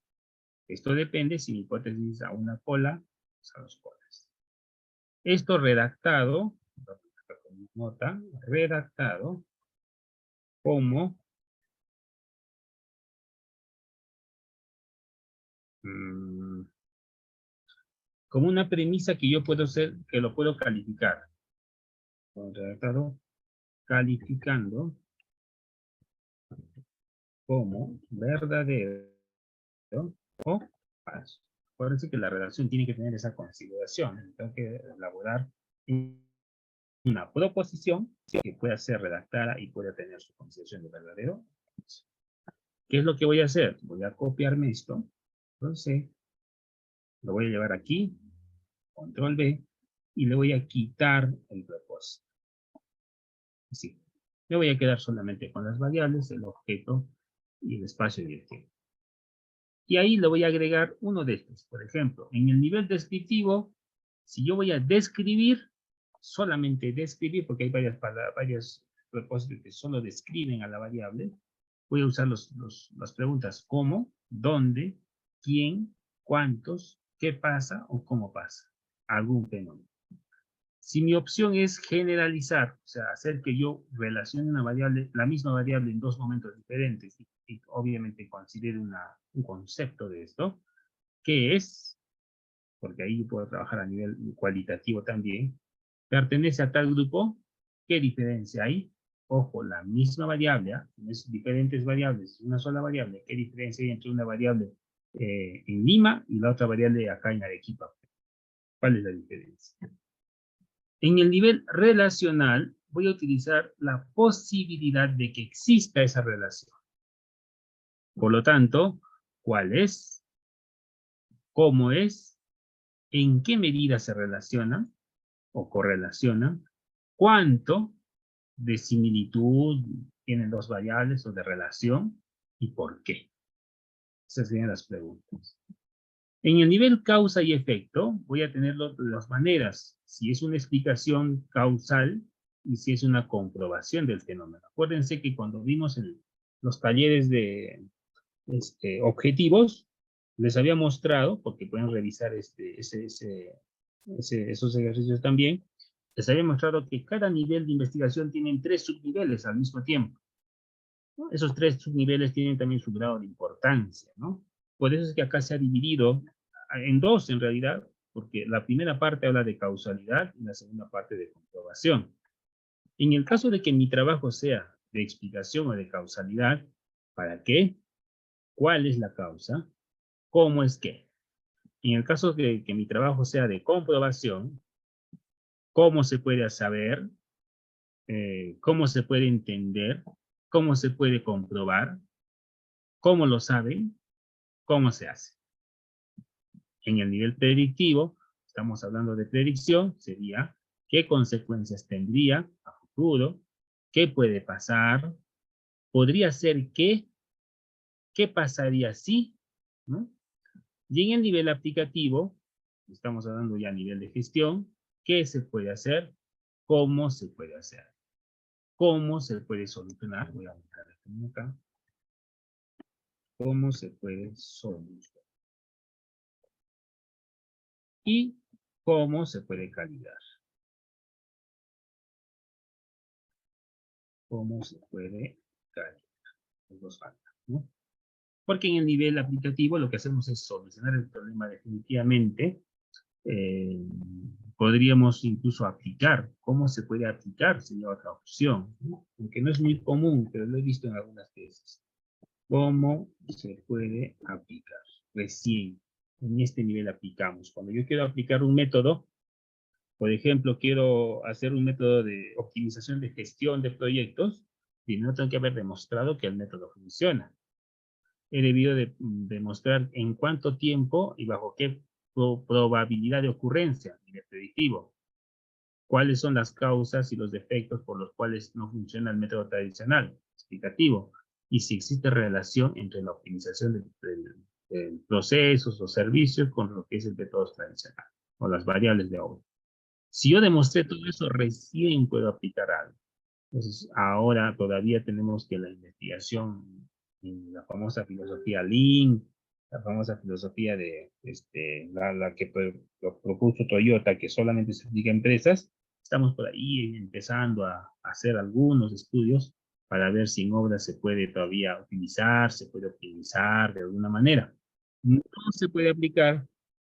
Esto depende si mi hipótesis es a una cola o a 2 colas. Esto redactado, nota, redactado como como una premisa que yo puedo hacer, que lo puedo calificar. Redactado calificando como verdadero o falso. Acuérdense que la redacción tiene que tener esa consideración. Tengo que elaborar una proposición que pueda ser redactada y pueda tener su consideración de verdadero. ¿Qué es lo que voy a hacer? Voy a copiarme esto. Entonces, lo voy a llevar aquí, control B, y le voy a quitar el propósito. Así. Me voy a quedar solamente con las variables, el objeto y el espacio y el tiempo. Y ahí le voy a agregar uno de estos. Por ejemplo, en el nivel descriptivo, si yo voy a describir, solamente describir, porque hay varios propósitos que solo describen a la variable, voy a usar las preguntas cómo, dónde, quién, cuántos, qué pasa o cómo pasa. Algún fenómeno. Si mi opción es generalizar, o sea, hacer que yo relacione una variable, la misma variable en 2 momentos diferentes, y obviamente considere un concepto de esto, que es, porque ahí yo puedo trabajar a nivel cualitativo también, pertenece a tal grupo, ¿qué diferencia hay? Ojo, la misma variable, no es diferentes variables, una sola variable, ¿qué diferencia hay entre una variable en Lima y la otra variable acá en Arequipa? ¿Cuál es la diferencia? En el nivel relacional, voy a utilizar la posibilidad de que exista esa relación. Por lo tanto, ¿cuál es? ¿Cómo es? ¿En qué medida se relacionan o correlacionan? ¿Cuánto de similitud tienen 2 variables o de relación? ¿Y por qué? Esas serían las preguntas. En el nivel causa y efecto, voy a tener las maneras. Si es una explicación causal y si es una comprobación del fenómeno. Acuérdense que cuando vimos los talleres de objetivos, les había mostrado, porque pueden revisar esos ejercicios también, les había mostrado que cada nivel de investigación tiene 3 subniveles al mismo tiempo, ¿no? Esos 3 subniveles tienen también su grado de importancia, ¿no? Por eso es que acá se ha dividido en 2 en realidad, porque la primera parte habla de causalidad y la segunda parte de comprobación. En el caso de que mi trabajo sea de explicación o de causalidad, ¿para qué? ¿Cuál es la causa? ¿Cómo es qué? En el caso de que mi trabajo sea de comprobación, ¿cómo se puede saber? ¿Cómo se puede entender? ¿Cómo se puede comprobar? ¿Cómo lo saben? ¿Cómo se hace? En el nivel predictivo, estamos hablando de predicción, sería qué consecuencias tendría a futuro, qué puede pasar, podría ser qué pasaría si, ¿no? Y en el nivel aplicativo, estamos hablando ya a nivel de gestión, qué se puede hacer, cómo se puede hacer, cómo se puede solucionar, voy a buscar acá, cómo se puede solucionar. y cómo se puede calibrar. Cómo se puede calibrar. Los dos faltan, ¿no? Porque en el nivel aplicativo lo que hacemos es solucionar el problema definitivamente. Podríamos incluso aplicar. ¿Cómo se puede aplicar? Sería otra opción, ¿no? Aunque no es muy común, pero lo he visto en algunas veces. ¿Cómo se puede aplicar? Recién en este nivel aplicamos. Cuando yo quiero aplicar un método, por ejemplo, quiero hacer un método de optimización de gestión de proyectos, primero tengo que haber demostrado que el método funciona. He debido demostrar en cuánto tiempo y bajo qué probabilidad de ocurrencia, nivel predictivo. ¿Cuáles son las causas y los defectos por los cuales no funciona el método tradicional, explicativo? Y si existe relación entre la optimización de procesos o servicios con lo que es el método tradicional, o las variables de obra. Si yo demostré todo eso, recién puedo aplicar algo. Entonces, ahora todavía tenemos que la investigación en la famosa filosofía Lean, la famosa filosofía de la que lo propuso Toyota, que solamente se aplica a empresas, estamos por ahí empezando a hacer algunos estudios para ver si en obras se puede todavía utilizar, se puede optimizar de alguna manera. No se puede aplicar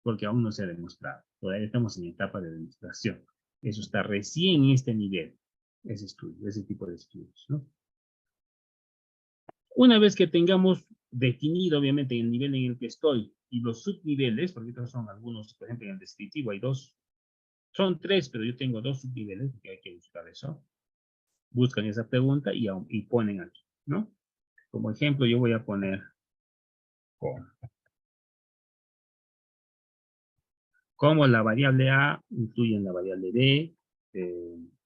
porque aún no se ha demostrado. Todavía estamos en etapa de demostración. Eso está recién en este nivel, ese estudio, ese tipo de estudios, ¿no? Una vez que tengamos definido, obviamente, el nivel en el que estoy y los subniveles, porque estos son algunos, por ejemplo, en el descriptivo hay dos, son tres, pero yo tengo dos subniveles, porque hay que buscar eso. Buscan esa pregunta y ponen aquí, ¿no? Como ejemplo, yo voy a poner cómo la variable A influye en la variable B,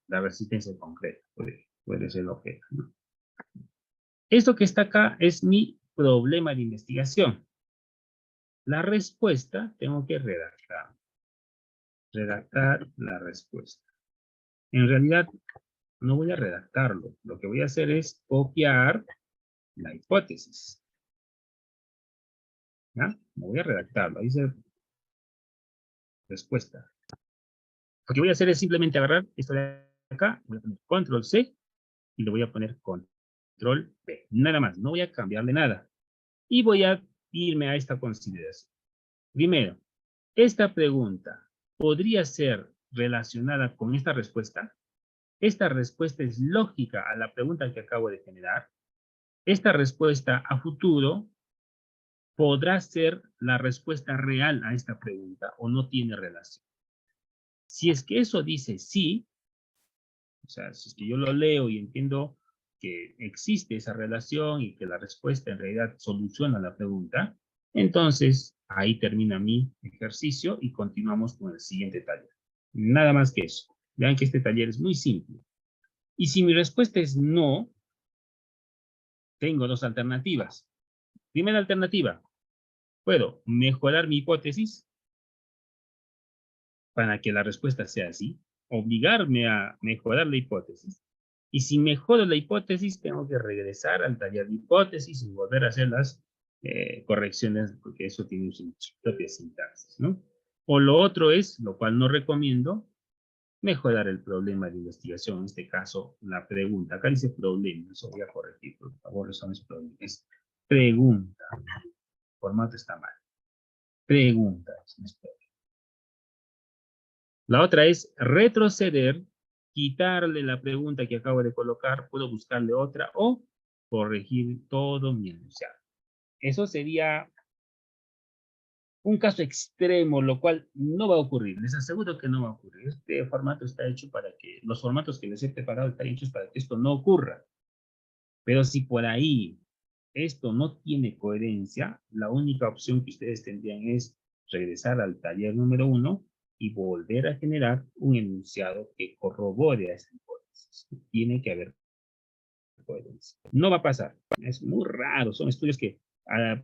la resistencia concreta, puede ser el objeto, ¿no? Esto que está acá es mi problema de investigación. La respuesta tengo que redactar. Redactar la respuesta. En realidad, no voy a redactarlo. Lo que voy a hacer es copiar la hipótesis. ¿Ya? No voy a redactarlo. Ahí dice respuesta. Lo que voy a hacer es simplemente agarrar esto de acá, voy a poner control C y le voy a poner control V. Nada más, no voy a cambiarle nada. Y voy a irme a esta consideración. Primero, esta pregunta podría ser relacionada con esta respuesta. Esta respuesta es lógica a la pregunta que acabo de generar. Esta respuesta a futuro podrá ser la respuesta real a esta pregunta o no tiene relación. Si es que eso dice sí, o sea, si es que yo lo leo y entiendo que existe esa relación y que la respuesta en realidad soluciona la pregunta, entonces ahí termina mi ejercicio y continuamos con el siguiente taller. Nada más que eso. Vean que este taller es muy simple. Y si mi respuesta es no, tengo dos alternativas. Primera alternativa, puedo mejorar mi hipótesis para que la respuesta sea así, obligarme a mejorar la hipótesis. Y si mejoro la hipótesis, tengo que regresar al taller de hipótesis y volver a hacer las correcciones, porque eso tiene su propia sintaxis, ¿no? O lo otro es, lo cual no recomiendo, mejorar el problema de investigación, en este caso, la pregunta. Acá dice problema, eso voy a corregir, por favor, eso no es problema, es pregunta. El formato está mal. Pregunta, no es problema. La otra es retroceder, quitarle la pregunta que acabo de colocar, puedo buscarle otra o corregir todo mi enunciado. Eso sería un caso extremo, lo cual no va a ocurrir. Les aseguro que no va a ocurrir. Este formato está hecho para que, los formatos que les he preparado están hechos para que esto no ocurra. Pero si por ahí esto no tiene coherencia, la única opción que ustedes tendrían es regresar al taller número 1 y volver a generar un enunciado que corrobore a esa hipótesis. Tiene que haber coherencia. No va a pasar. Es muy raro. Son estudios que,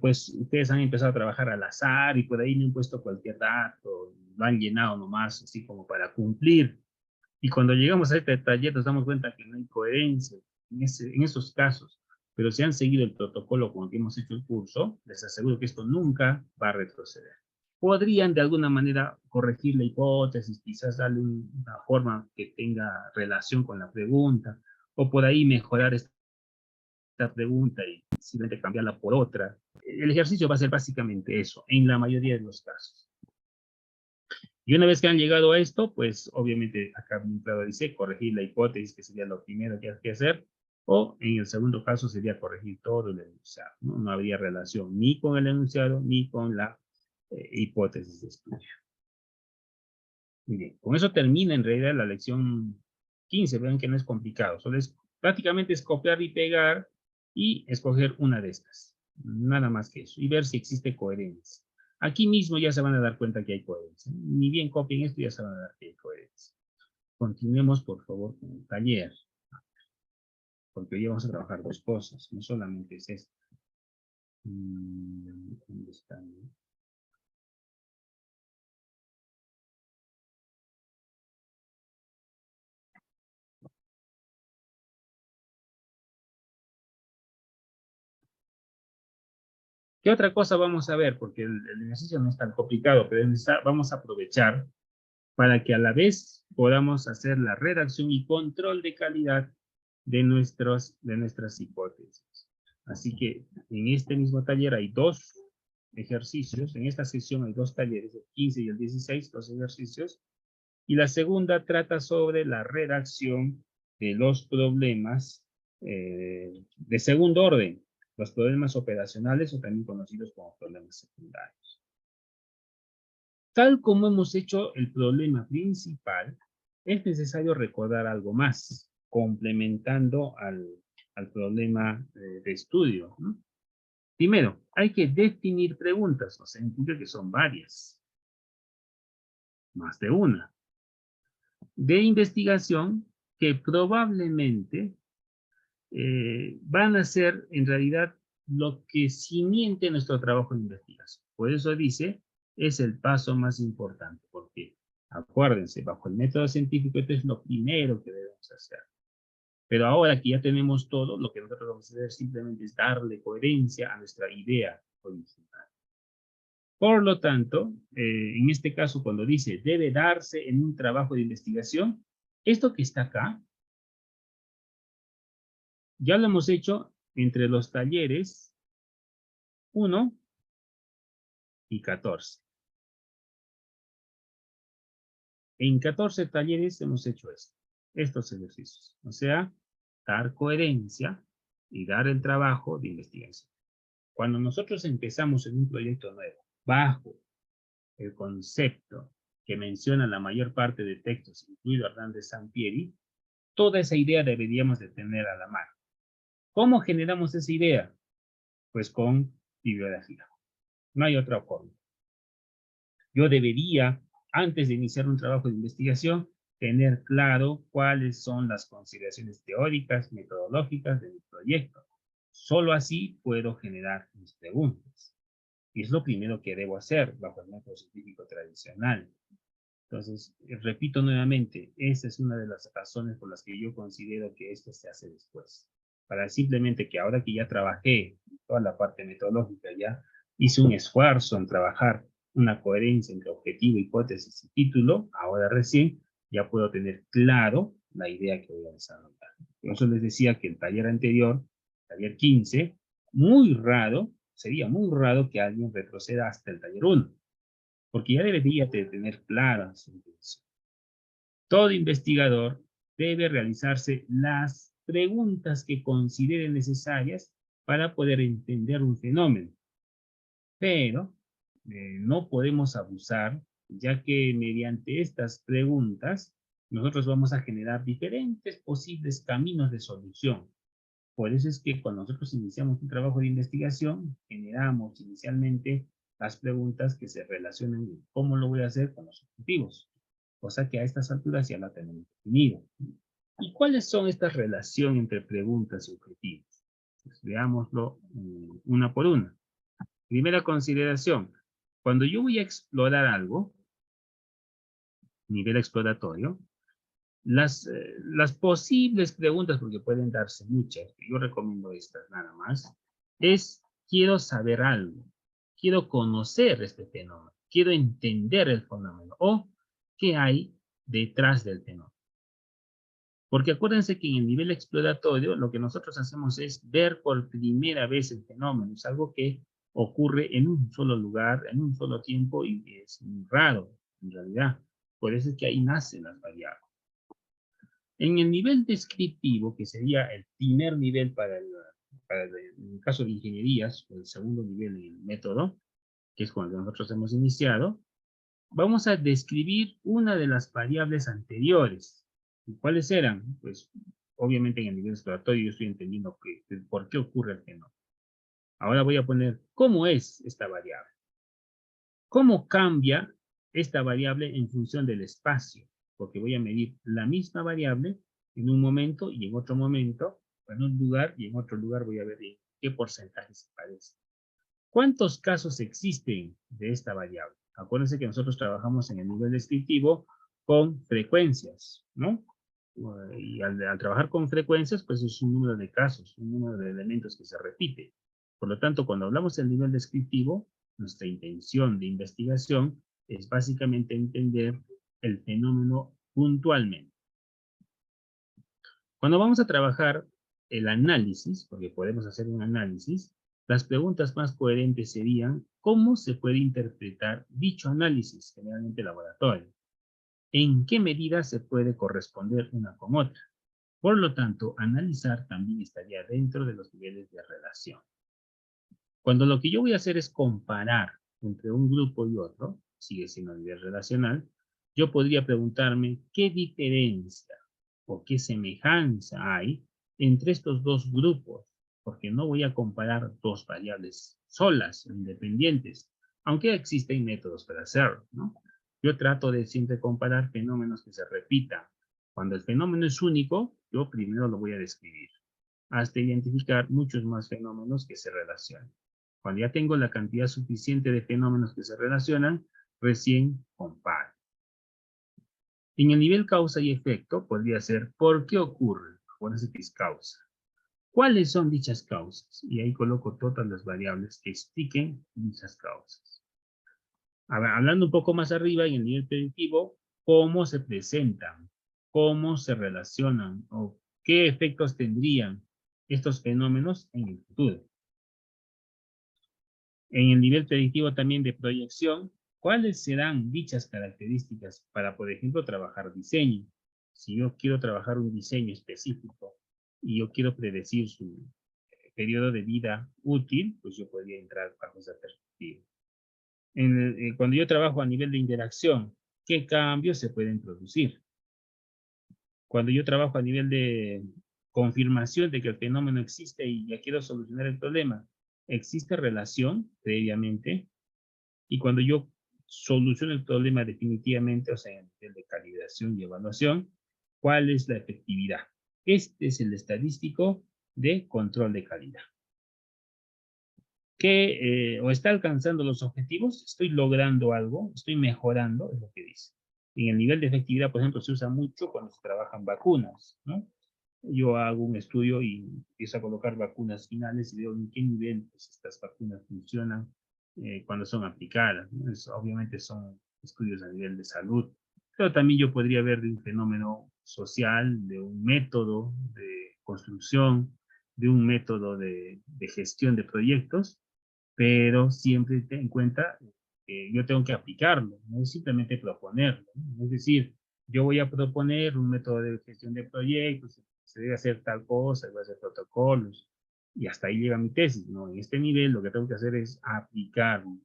pues, ustedes han empezado a trabajar al azar y por ahí me han puesto cualquier dato, lo han llenado nomás, así como para cumplir. Y cuando llegamos a este taller nos damos cuenta que no hay coherencia en esos casos. Pero si han seguido el protocolo con el que hemos hecho el curso, les aseguro que esto nunca va a retroceder. podrían de alguna manera corregir la hipótesis, quizás darle una forma que tenga relación con la pregunta, o por ahí mejorar esta pregunta y simplemente cambiarla por otra. El ejercicio va a ser básicamente eso, en la mayoría de los casos. Y una vez que han llegado a esto, pues obviamente acá bien claro dice corregir la hipótesis, que sería lo primero que hay que hacer, o en el segundo caso sería corregir todo el enunciado, ¿no? No habría relación ni con el enunciado ni con la hipótesis de estudio. Muy bien, con eso termina en realidad la lección 15, vean que no es complicado, solo es, prácticamente es copiar y pegar y escoger una de estas, nada más que eso, y ver si existe coherencia. Aquí mismo ya se van a dar cuenta que hay coherencia, ni bien copien esto ya se van a dar que hay coherencia. Continuemos por favor con el taller, porque hoy vamos a trabajar dos cosas, no solamente es esto. ¿Dónde está? ¿Qué otra cosa vamos a ver? Porque el ejercicio no es tan complicado, pero vamos a aprovechar para que a la vez podamos hacer la redacción y control de calidad de nuestras hipótesis. Así que en este mismo taller hay dos ejercicios, en esta sesión hay dos talleres, el 15 y el 16, dos ejercicios, y la segunda trata sobre la redacción de los problemas de segundo orden, los problemas operacionales o también conocidos como problemas secundarios. Tal como hemos hecho el problema principal, es necesario recordar algo más, complementando al problema de estudio, ¿no? Primero, hay que definir preguntas, o sea, significa que son varias, más de una, de investigación que probablemente van a ser en realidad lo que cimente nuestro trabajo de investigación. Por eso dice, es el paso más importante, porque acuérdense, bajo el método científico esto es lo primero que debemos hacer. Pero ahora que ya tenemos todo, lo que nosotros vamos a hacer simplemente es darle coherencia a nuestra idea original. Por lo tanto, en este caso cuando dice debe darse en un trabajo de investigación, esto que está acá, ya lo hemos hecho entre los talleres 1 y 14. En 14 talleres hemos hecho esto, estos ejercicios. O sea, dar coherencia y dar el trabajo de investigación. Cuando nosotros empezamos en un proyecto nuevo, bajo el concepto que menciona la mayor parte de textos, incluido Hernández Sampieri, toda esa idea deberíamos de tener a la mano. ¿Cómo generamos esa idea? Pues con bibliografía. No hay otra forma. Yo debería, antes de iniciar un trabajo de investigación, tener claro cuáles son las consideraciones teóricas, metodológicas de mi proyecto. Solo así puedo generar mis preguntas. Y es lo primero que debo hacer bajo el método científico tradicional. Entonces, repito nuevamente, esa es una de las razones por las que yo considero que esto se hace después. Para simplemente que ahora que ya trabajé toda la parte metodológica, ya hice un esfuerzo en trabajar una coherencia entre objetivo, hipótesis y título, ahora recién ya puedo tener claro la idea que voy a desarrollar. Por eso les decía que el taller anterior, taller 15, muy raro, sería muy raro que alguien retroceda hasta el taller 1, porque ya debería de tener clara su intención. Todo investigador debe realizarse las preguntas que considere necesarias para poder entender un fenómeno. Pero no podemos abusar, ya que mediante estas preguntas nosotros vamos a generar diferentes posibles caminos de solución. Por eso es que cuando nosotros iniciamos un trabajo de investigación, generamos inicialmente las preguntas que se relacionan con cómo lo voy a hacer con los objetivos, cosa que a estas alturas ya la tenemos definido. ¿Y cuáles son estas relaciones entre preguntas y objetivos? Pues veámoslo una por una. Primera consideración, cuando yo voy a explorar algo, nivel exploratorio, las posibles preguntas, porque pueden darse muchas, yo recomiendo estas nada más, es quiero saber algo, quiero conocer este fenómeno, quiero entender el fenómeno o qué hay detrás del fenómeno. Porque acuérdense que en el nivel exploratorio lo que nosotros hacemos es ver por primera vez el fenómeno. Es algo que ocurre en un solo lugar, en un solo tiempo y es muy raro en realidad. Por eso es que ahí nacen las variables. En el nivel descriptivo, que sería el primer nivel en el caso de ingenierías, o el segundo nivel en el método, que es cuando nosotros hemos iniciado, vamos a describir una de las variables anteriores. ¿Y cuáles eran? Pues obviamente en el nivel exploratorio yo estoy entendiendo por qué ocurre el fenómeno. Ahora voy a poner cómo es esta variable. ¿Cómo cambia esta variable en función del espacio? Porque voy a medir la misma variable en un momento y en otro momento, en un lugar y en otro lugar voy a ver en qué porcentaje se parece. ¿Cuántos casos existen de esta variable? Acuérdense que nosotros trabajamos en el nivel descriptivo con frecuencias, ¿no? Y al trabajar con frecuencias, pues es un número de casos, un número de elementos que se repite. Por lo tanto, cuando hablamos del nivel descriptivo, nuestra intención de investigación es básicamente entender el fenómeno puntualmente. Cuando vamos a trabajar el análisis, porque podemos hacer un análisis, las preguntas más coherentes serían, ¿cómo se puede interpretar dicho análisis, generalmente laboratorio? ¿En qué medida se puede corresponder una con otra? Por lo tanto, analizar también estaría dentro de los niveles de relación. Cuando lo que yo voy a hacer es comparar entre un grupo y otro, sigue siendo a nivel relacional, yo podría preguntarme qué diferencia o qué semejanza hay entre estos dos grupos, porque no voy a comparar dos variables solas, independientes, aunque existen métodos para hacerlo, ¿no? Yo trato de siempre comparar fenómenos que se repitan. Cuando el fenómeno es único, yo primero lo voy a describir, hasta identificar muchos más fenómenos que se relacionan. Cuando ya tengo la cantidad suficiente de fenómenos que se relacionan, recién comparo. En el nivel causa y efecto podría ser ¿por qué ocurre? Acuérdense que es causa. ¿Cuáles son dichas causas? Y ahí coloco todas las variables que expliquen dichas causas. Ahora, hablando un poco más arriba, en el nivel predictivo, ¿cómo se presentan? ¿Cómo se relacionan? ¿O qué efectos tendrían estos fenómenos en el futuro? En el nivel predictivo también de proyección, ¿cuáles serán dichas características para, por ejemplo, trabajar diseño? Si yo quiero trabajar un diseño específico y yo quiero predecir su periodo de vida útil, pues yo podría entrar bajo esa perspectiva. Cuando yo trabajo a nivel de interacción, ¿qué cambios se pueden producir? Cuando yo trabajo a nivel de confirmación de que el fenómeno existe y ya quiero solucionar el problema, ¿existe relación previamente? Y cuando yo soluciono el problema definitivamente, o sea, en nivel de calibración y evaluación, ¿cuál es la efectividad? Este es el estadístico de control de calidad. Que o está alcanzando los objetivos, estoy logrando algo, estoy mejorando, es lo que dice. En el nivel de efectividad, por ejemplo, se usa mucho cuando se trabajan vacunas, ¿no? Yo hago un estudio y empiezo a colocar vacunas finales y veo en qué nivel pues, estas vacunas funcionan cuando son aplicadas, ¿no? Obviamente son estudios a nivel de salud, pero también yo podría ver de un fenómeno social, de un método de construcción, de un método de gestión de proyectos, pero siempre ten en cuenta que yo tengo que aplicarlo, no es simplemente proponerlo, ¿no? Es decir, yo voy a proponer un método de gestión de proyectos, se debe hacer tal cosa, voy a hacer protocolos, y hasta ahí llega mi tesis, ¿no? En este nivel lo que tengo que hacer es aplicarlo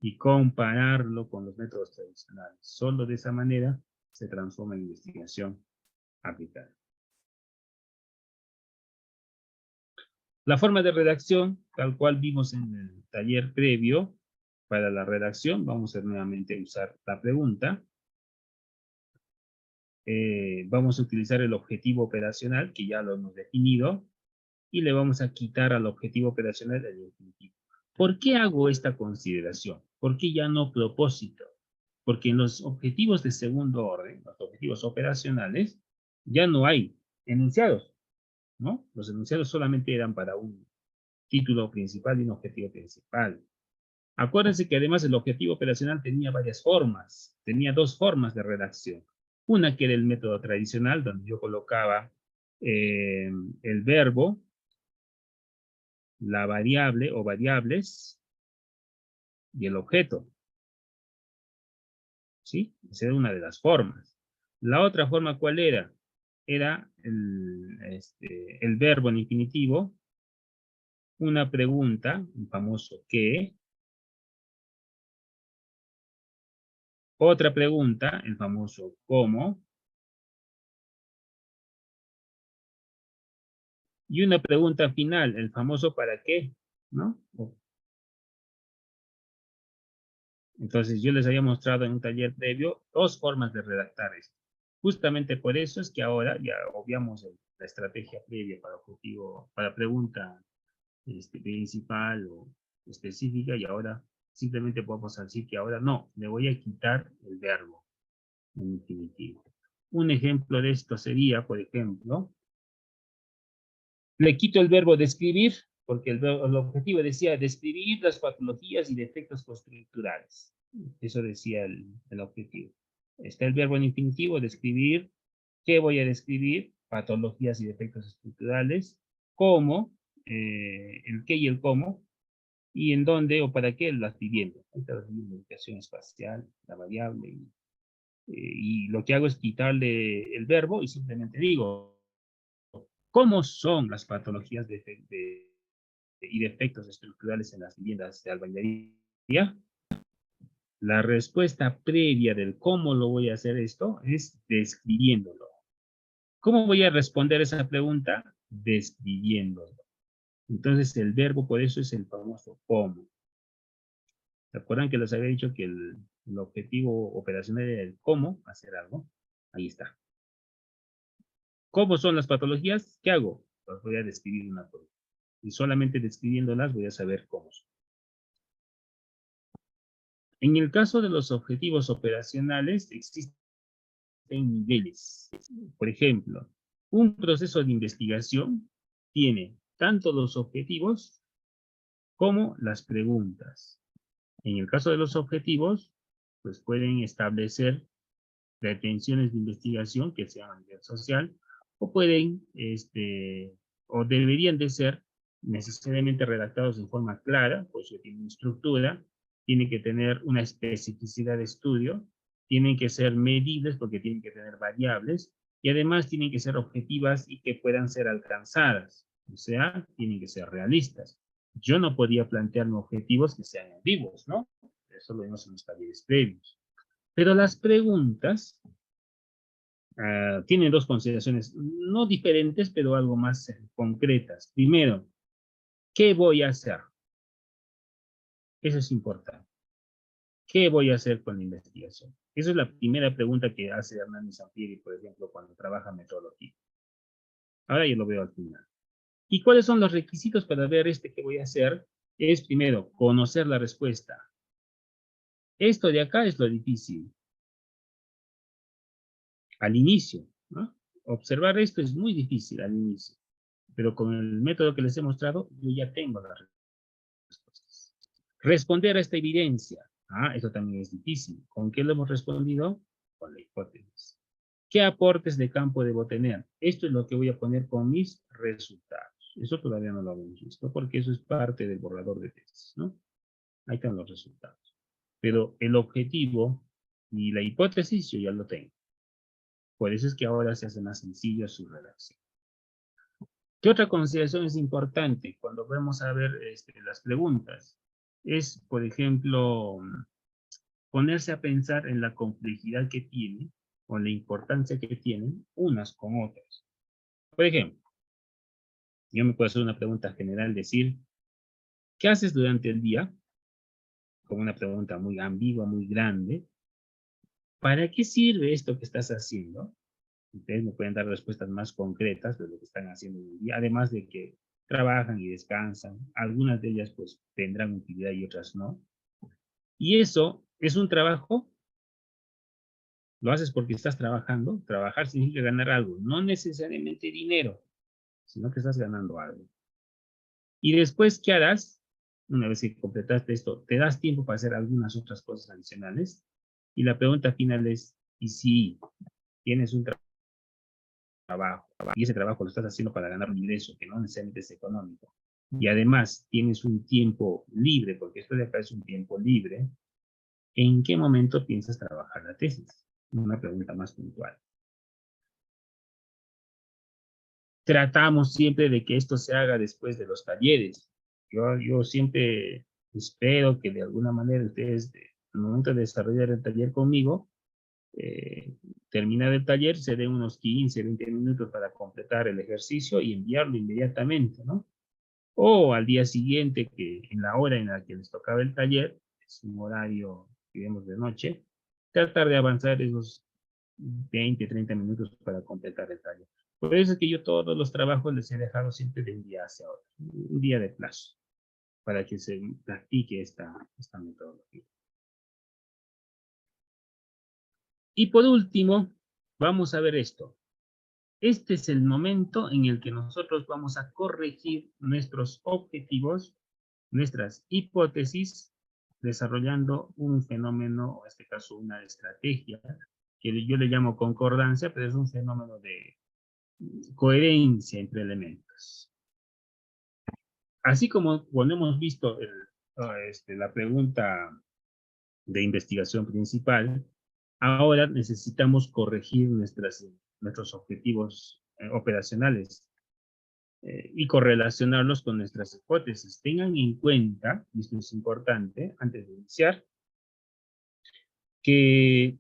y compararlo con los métodos tradicionales. Solo de esa manera se transforma en investigación aplicada. La forma de redacción, tal cual vimos en el taller previo, para la redacción vamos a nuevamente usar la pregunta. Vamos a utilizar el objetivo operacional, que ya lo hemos definido, y le vamos a quitar al objetivo operacional el infinitivo. ¿Por qué hago esta consideración? ¿Por qué ya no propósito? Porque en los objetivos de segundo orden, los objetivos operacionales, ya no hay enunciados, ¿no? Los enunciados solamente eran para un título principal y un objetivo principal. Acuérdense que además el objetivo operacional tenía varias formas, tenía dos formas de redacción. Una que era el método tradicional, donde yo colocaba el verbo, la variable o variables y el objeto. ¿Sí? Esa era una de las formas. La otra forma, ¿cuál era? Era el verbo en infinitivo, una pregunta, un famoso ¿qué? Otra pregunta, el famoso ¿cómo? Y una pregunta final, el famoso ¿para qué? ¿No? Entonces yo les había mostrado en un taller previo dos formas de redactar esto. Justamente por eso es que ahora ya obviamos la estrategia previa para objetivo, para pregunta principal o específica, y ahora simplemente podemos decir que ahora no, le voy a quitar el verbo en infinitivo. Un ejemplo de esto sería, por ejemplo, le quito el verbo describir, porque el objetivo decía describir las patologías y defectos postestructurales. Eso decía el objetivo. Está el verbo en infinitivo, describir. ¿Qué voy a describir? Patologías y defectos estructurales. ¿Cómo? El qué y el cómo. ¿Y en dónde o para qué? Las viviendas. Ahí está la ubicación espacial, la variable. Y lo que hago es quitarle el verbo y simplemente digo, ¿cómo son las patologías y defectos estructurales en las viviendas de albañilería? La respuesta previa del cómo lo voy a hacer esto es describiéndolo. ¿Cómo voy a responder esa pregunta? Describiéndolo. Entonces el verbo por eso es el famoso cómo. ¿Se acuerdan que les había dicho que el objetivo operacional era el cómo hacer algo? Ahí está. ¿Cómo son las patologías? ¿Qué hago? Pues voy a describir una por una. Y solamente describiéndolas voy a saber cómo son. En el caso de los objetivos operacionales, existen niveles. Por ejemplo, un proceso de investigación tiene tanto los objetivos como las preguntas. En el caso de los objetivos, pues pueden establecer pretensiones de investigación que sean a nivel social, o pueden, o deberían de ser necesariamente redactados en forma clara, pues tienen estructura, tienen que tener una especificidad de estudio, tienen que ser medibles porque tienen que tener variables, y además tienen que ser objetivas y que puedan ser alcanzadas, o sea, tienen que ser realistas. Yo no podía plantearme objetivos que sean ambiguos, ¿no? Eso lo vimos en los talleres previos. Pero las preguntas tienen dos consideraciones, no diferentes, pero algo más concretas. Primero, ¿qué voy a hacer? Eso es importante. ¿Qué voy a hacer con la investigación? Esa es la primera pregunta que hace Hernán Zampieri, por ejemplo, cuando trabaja metodología. Ahora yo lo veo al final. ¿Y cuáles son los requisitos para ver qué voy a hacer? Es primero, conocer la respuesta. Esto de acá es lo difícil. Al inicio, ¿no? Observar esto es muy difícil al inicio, pero con el método que les he mostrado, yo ya tengo las respuestas. Responder a esta evidencia. Eso también es difícil. ¿Con qué lo hemos respondido? Con la hipótesis. ¿Qué aportes de campo debo tener? Esto es lo que voy a poner con mis resultados. Eso todavía no lo hemos visto, porque eso es parte del borrador de tesis, ¿no? Ahí están los resultados. Pero el objetivo y la hipótesis yo ya lo tengo. Por eso es que ahora se hace más sencillo su redacción. ¿Qué otra consideración es importante cuando vamos a ver las preguntas? Es, por ejemplo, ponerse a pensar en la complejidad que tiene o la importancia que tienen unas con otras. Por ejemplo, yo me puedo hacer una pregunta general, decir, ¿qué haces durante el día? Con una pregunta muy ambigua, muy grande. ¿Para qué sirve esto que estás haciendo? Ustedes me pueden dar respuestas más concretas de lo que están haciendo en el día, además de que trabajan y descansan. Algunas de ellas pues tendrán utilidad y otras no. Y eso es un trabajo, lo haces porque estás trabajando. Trabajar significa ganar algo, no necesariamente dinero, sino que estás ganando algo. Y después, ¿qué harás? una vez que completaste esto, ¿te das tiempo para hacer algunas otras cosas adicionales? Y la pregunta final es, ¿y si tienes un trabajo y ese trabajo lo estás haciendo para ganar un ingreso que no necesariamente es económico? Y además tienes un tiempo libre, porque esto de acá es un tiempo libre, ¿en qué momento piensas trabajar la tesis? Una pregunta más puntual. Tratamos siempre de que esto se haga después de los talleres. Yo siempre espero que de alguna manera ustedes, al momento de desarrollar el taller conmigo, terminar el taller, se den unos 15, 20 minutos para completar el ejercicio y enviarlo inmediatamente, ¿no? O al día siguiente, que en la hora en la que les tocaba el taller, es un horario, digamos, de noche, tratar de avanzar esos 20, 30 minutos para completar el taller. Por eso es que yo todos los trabajos les he dejado siempre de un día hacia otro, un día de plazo, para que se practique esta metodología. Y por último, vamos a ver esto. Este es el momento en el que nosotros vamos a corregir nuestros objetivos, nuestras hipótesis, desarrollando un fenómeno, o en este caso una estrategia, que yo le llamo concordancia, pero es un fenómeno de coherencia entre elementos. Así como cuando hemos visto la pregunta de investigación principal, ahora necesitamos corregir nuestros objetivos operacionales y correlacionarlos con nuestras hipótesis. Tengan en cuenta, y esto es importante antes de iniciar, que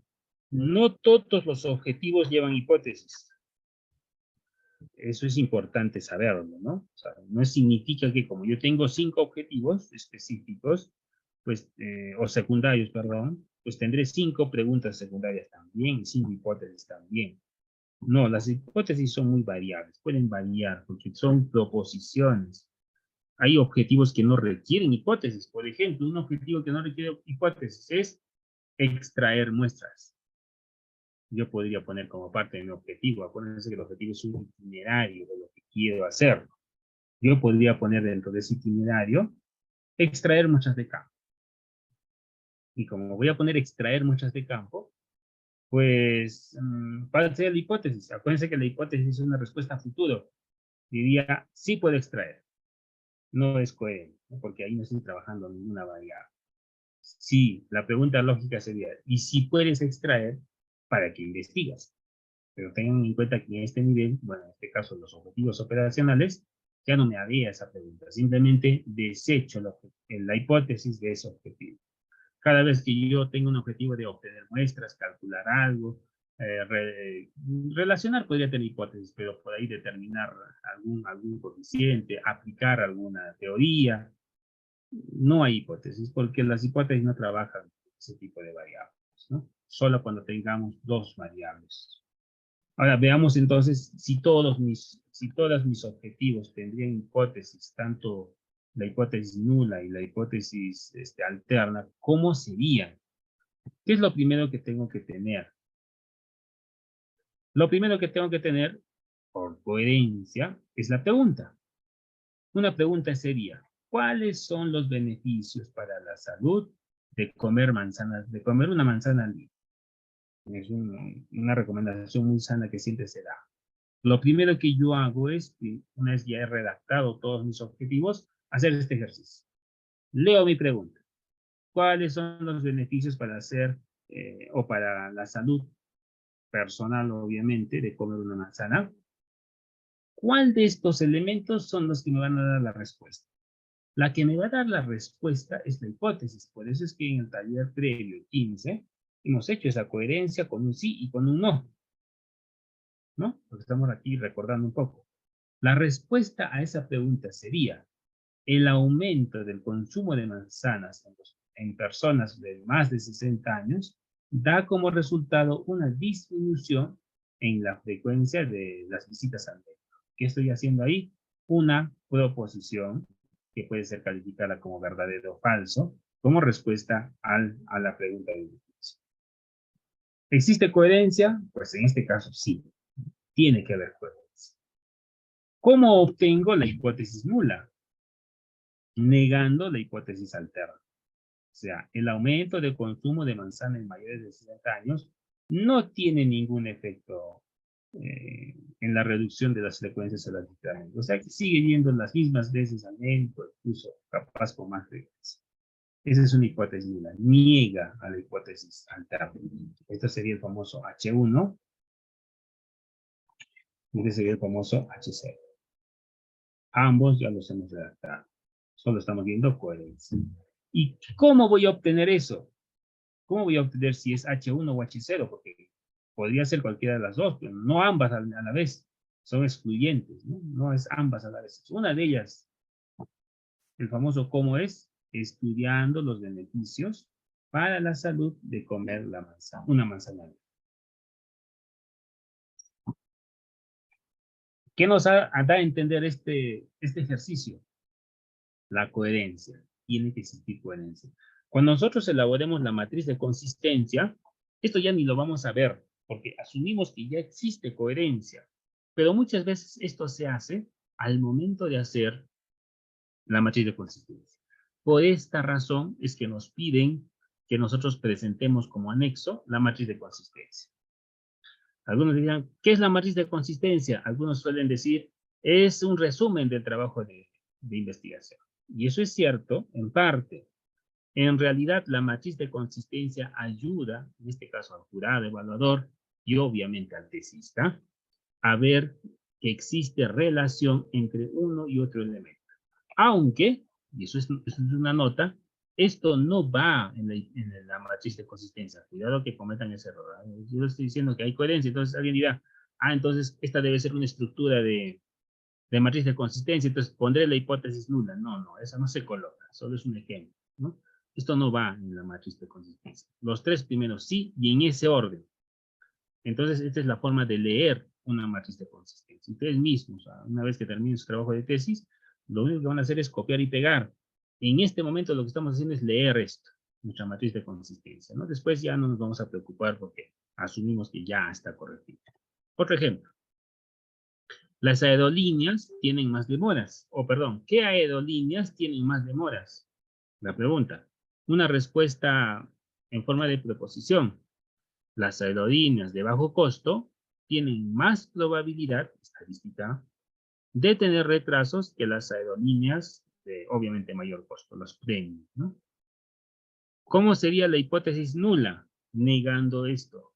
no todos los objetivos llevan hipótesis. Eso es importante saberlo, ¿no? O sea, no significa que como yo tengo 5 objetivos específicos, pues, o secundarios, perdón, pues tendré 5 preguntas secundarias también, 5 hipótesis también. No, las hipótesis son muy variables, pueden variar porque son proposiciones. Hay objetivos que no requieren hipótesis. Por ejemplo, un objetivo que no requiere hipótesis es extraer muestras. Yo podría poner como parte de mi objetivo, acuérdense que el objetivo es un itinerario de lo que quiero hacer. Yo podría poner dentro de ese itinerario extraer muestras de campo. Y como voy a poner extraer muestras de campo, pues, ¿cuál sería la hipótesis? Acuérdense que la hipótesis es una respuesta a futuro. Diría, sí puedo extraer. No es coherente, ¿no? Porque ahí no estoy trabajando ninguna variable. Sí, la pregunta lógica sería, ¿y si puedes extraer, para qué investigas? Pero tengan en cuenta que en este nivel, bueno, en este caso los objetivos operacionales, ya no me haría esa pregunta, simplemente desecho la hipótesis de ese objetivo. Cada vez que yo tengo un objetivo de obtener muestras, calcular algo, relacionar podría tener hipótesis, pero por ahí determinar algún coeficiente, aplicar alguna teoría, no hay hipótesis, porque las hipótesis no trabajan con ese tipo de variables, ¿no? Solo cuando tengamos 2 variables. Ahora veamos entonces si todas mis objetivos tendrían hipótesis, tanto la hipótesis nula y la hipótesis alterna, ¿cómo serían? ¿Qué es lo primero que tengo que tener? Lo primero que tengo que tener, por coherencia, es la pregunta. Una pregunta sería, ¿cuáles son los beneficios para la salud de comer una manzana al día? Es una recomendación muy sana que siempre se da. Lo primero que yo hago es, una vez ya he redactado todos mis objetivos, hacer este ejercicio. Leo mi pregunta. ¿Cuáles son los beneficios para hacer o para la salud personal, obviamente, de comer una manzana? ¿Cuál de estos elementos son los que me van a dar la respuesta? La que me va a dar la respuesta es la hipótesis. Por eso es que en el taller previo 15 hemos hecho esa coherencia con un sí y con un no, ¿no? Porque estamos aquí recordando un poco. La respuesta a esa pregunta sería el aumento del consumo de manzanas en personas de más de 60 años da como resultado una disminución en la frecuencia de las visitas al médico. ¿Qué estoy haciendo ahí? Una proposición que puede ser calificada como verdadero o falso, como respuesta a la pregunta de definición. ¿Existe coherencia? Pues en este caso sí, tiene que haber coherencia. ¿Cómo obtengo la hipótesis nula? negando la hipótesis alterna. O sea, el aumento de consumo de manzana en mayores de 60 años no tiene ningún efecto en la reducción de las frecuencias de adiestramiento. O sea, que sigue yendo las mismas veces al médico, incluso capaz con más frecuencia. Esa es una hipótesis nula. Niega a la hipótesis alterna. Esto sería el famoso H1. Y este sería el famoso H0. Ambos ya los hemos redactado. Solo estamos viendo coherencia. ¿Y cómo voy a obtener eso? ¿Cómo voy a obtener si es H1 o H0? Porque podría ser cualquiera de las dos, pero no ambas a la vez. Son excluyentes, ¿no? No es ambas a la vez. Es una de ellas. El famoso cómo es estudiando los beneficios para la salud de comer la manzana, una manzana. ¿Qué nos da a entender este ejercicio? La coherencia. Tiene que existir coherencia. Cuando nosotros elaboremos la matriz de consistencia, esto ya ni lo vamos a ver, porque asumimos que ya existe coherencia. Pero muchas veces esto se hace al momento de hacer la matriz de consistencia. Por esta razón es que nos piden que nosotros presentemos como anexo la matriz de consistencia. Algunos dirán, ¿qué es la matriz de consistencia? Algunos suelen decir, es un resumen del trabajo de investigación. Y eso es cierto, en parte. En realidad, la matriz de consistencia ayuda, en este caso al jurado evaluador y obviamente al tesista, a ver que existe relación entre uno y otro elemento. Aunque, y eso es una nota, esto no va en la matriz de consistencia. Cuidado que cometan ese error. Yo estoy diciendo que hay coherencia, entonces alguien dirá, entonces esta debe ser una estructura de matriz de consistencia, entonces pondré la hipótesis nula. No, esa no se coloca, solo es un ejemplo, ¿no? Esto no va en la matriz de consistencia. Los tres primeros sí, y en ese orden. Entonces, esta es la forma de leer una matriz de consistencia. Ustedes mismos, una vez que terminen su trabajo de tesis, lo único que van a hacer es copiar y pegar. En este momento lo que estamos haciendo es leer esto, nuestra matriz de consistencia, ¿no? Después ya no nos vamos a preocupar porque asumimos que ya está corregida. Otro ejemplo. Las aerolíneas tienen más demoras. Perdón, ¿qué aerolíneas tienen más demoras? La pregunta. Una respuesta en forma de preposición. Las aerolíneas de bajo costo tienen más probabilidad estadística de tener retrasos que las aerolíneas de, obviamente, mayor costo, los premium, ¿no? ¿Cómo sería la hipótesis nula? Negando esto.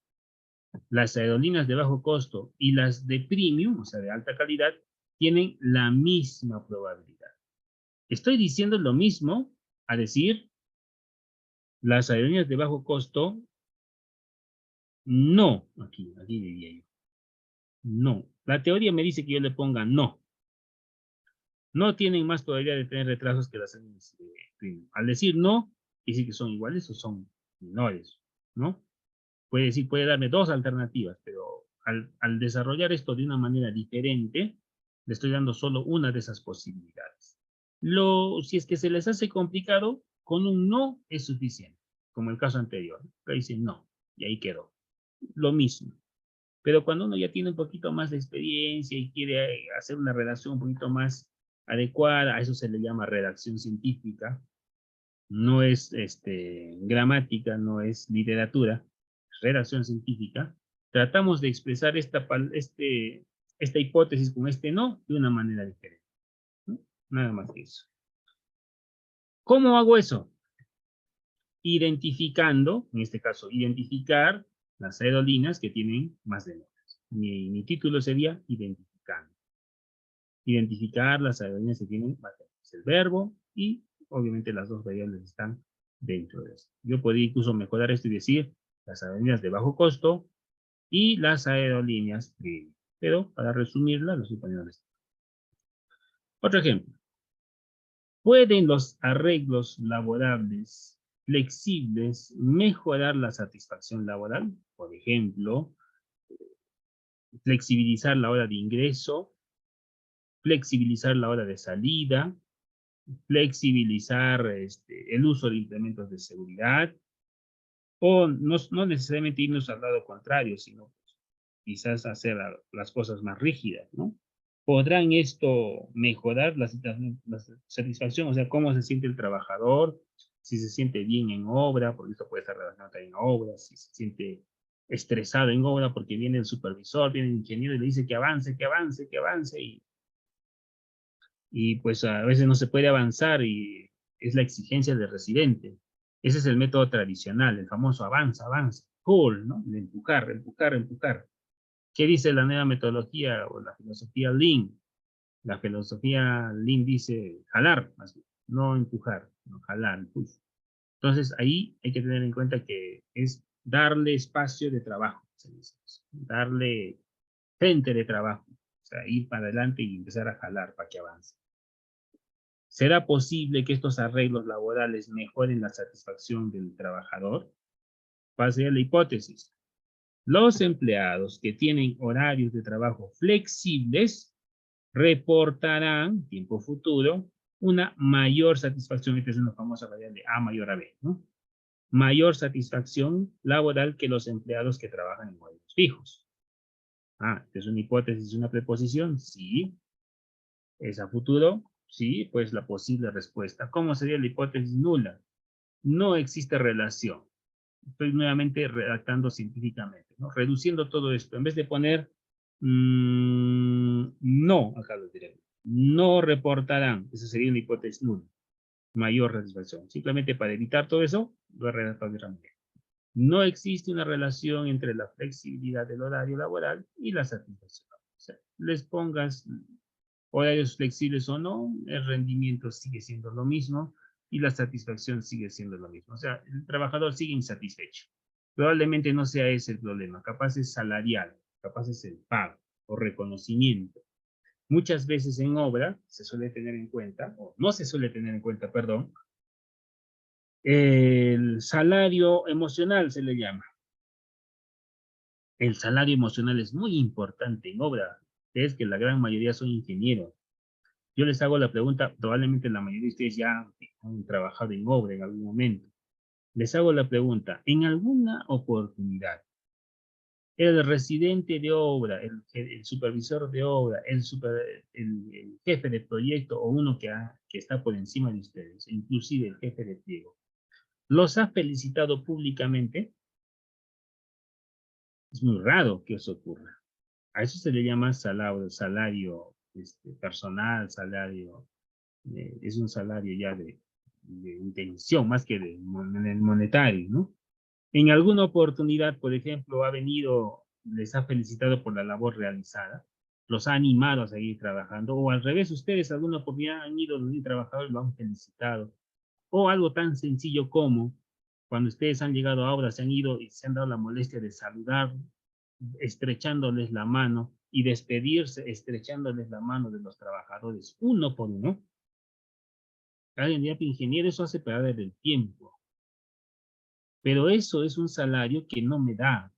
Las aerolíneas de bajo costo y las de premium, o sea, de alta calidad, tienen la misma probabilidad. Estoy diciendo lo mismo a decir las aerolíneas de bajo costo no, aquí diría yo. No. La teoría me dice que yo le ponga no. No tienen más probabilidad de tener retrasos que las aerolíneas de premium. Al decir no, quiere decir que son iguales o son menores, ¿no? Puede darme dos alternativas, pero al desarrollar esto de una manera diferente, le estoy dando solo una de esas posibilidades. Si es que se les hace complicado, con un no es suficiente, como el caso anterior. Que dicen no, y ahí quedó. Lo mismo. Pero cuando uno ya tiene un poquito más de experiencia y quiere hacer una redacción un poquito más adecuada, a eso se le llama redacción científica, no es gramática, no es literatura, redacción científica, tratamos de expresar esta hipótesis con este no de una manera diferente, ¿no? Nada más que eso. ¿Cómo hago eso? Identificando, en este caso, identificar las aerolíneas que tienen más demoras. Mi título sería identificando. Identificar las aerolíneas que tienen más demoras. El verbo y obviamente las dos variables están dentro de esto. Yo podría incluso mejorar esto y decir las aerolíneas de bajo costo y las aerolíneas premium. Pero para resumirla, lo estoy poniendo en esto. Otro ejemplo. ¿Pueden los arreglos laborables flexibles mejorar la satisfacción laboral? Por ejemplo, flexibilizar la hora de ingreso, flexibilizar la hora de salida, flexibilizar el uso de implementos de seguridad, o no necesariamente irnos al lado contrario, sino quizás hacer las cosas más rígidas, ¿no? ¿Podrán esto mejorar la satisfacción? O sea, cómo se siente el trabajador, si se siente bien en obra, porque esto puede estar relacionado también a obra, si se siente estresado en obra porque viene el supervisor, viene el ingeniero y le dice que avance, que avance, que avance, y pues a veces no se puede avanzar y es la exigencia del residente. Ese es el método tradicional, el famoso avanza, avanza, pull, ¿no? De empujar, empujar, empujar. ¿Qué dice la nueva metodología o la filosofía Lean? La filosofía Lean dice jalar, más bien, no empujar, no jalar, push. Entonces ahí hay que tener en cuenta que es darle espacio de trabajo, se dice eso, darle frente de trabajo, o sea, ir para adelante y empezar a jalar para que avance. ¿Será posible que estos arreglos laborales mejoren la satisfacción del trabajador? ¿Cuál sería la hipótesis? Los empleados que tienen horarios de trabajo flexibles reportarán, tiempo futuro, una mayor satisfacción. Esta es una famosa variable A mayor a B, ¿no? Mayor satisfacción laboral que los empleados que trabajan en horarios fijos. ¿Es una hipótesis, una preposición? Sí. ¿Es a futuro? Sí, pues la posible respuesta. ¿Cómo sería la hipótesis nula? No existe relación. Estoy nuevamente redactando científicamente, ¿no? Reduciendo todo esto. En vez de poner no, acá lo diré. No reportarán. Esa sería una hipótesis nula. Mayor satisfacción. Simplemente para evitar todo eso, lo he redactado de otra manera. No existe una relación entre la flexibilidad del horario laboral y la satisfacción. O sea, les pongas horarios flexibles o no, el rendimiento sigue siendo lo mismo y la satisfacción sigue siendo lo mismo. O sea, el trabajador sigue insatisfecho. Probablemente no sea ese el problema, capaz es salarial, capaz es el pago o reconocimiento. Muchas veces en obra se suele tener en cuenta, o no se suele tener en cuenta, perdón, el salario emocional se le llama. El salario emocional es muy importante en obra. Es que la gran mayoría son ingenieros. Yo les hago la pregunta, probablemente la mayoría de ustedes ya han trabajado en obra en algún momento. Les hago la pregunta, ¿en alguna oportunidad el residente de obra, el supervisor de obra, el jefe de proyecto o uno que está por encima de ustedes, inclusive el jefe de pliego, los ha felicitado públicamente? Es muy raro que eso ocurra. A eso se le llama salario personal, salario, es un salario ya de intención, más que de monetario, ¿no? En alguna oportunidad, por ejemplo, ha venido, les ha felicitado por la labor realizada, los ha animado a seguir trabajando, o al revés, ustedes alguna oportunidad han ido donde un trabajador y lo han felicitado, o algo tan sencillo como cuando ustedes han llegado a obra, se han ido y se han dado la molestia de saludar, estrechándoles la mano y despedirse, estrechándoles la mano de los trabajadores uno por uno. Alguien diría, ingeniero, eso hace perder el tiempo. Pero eso es un salario que no me da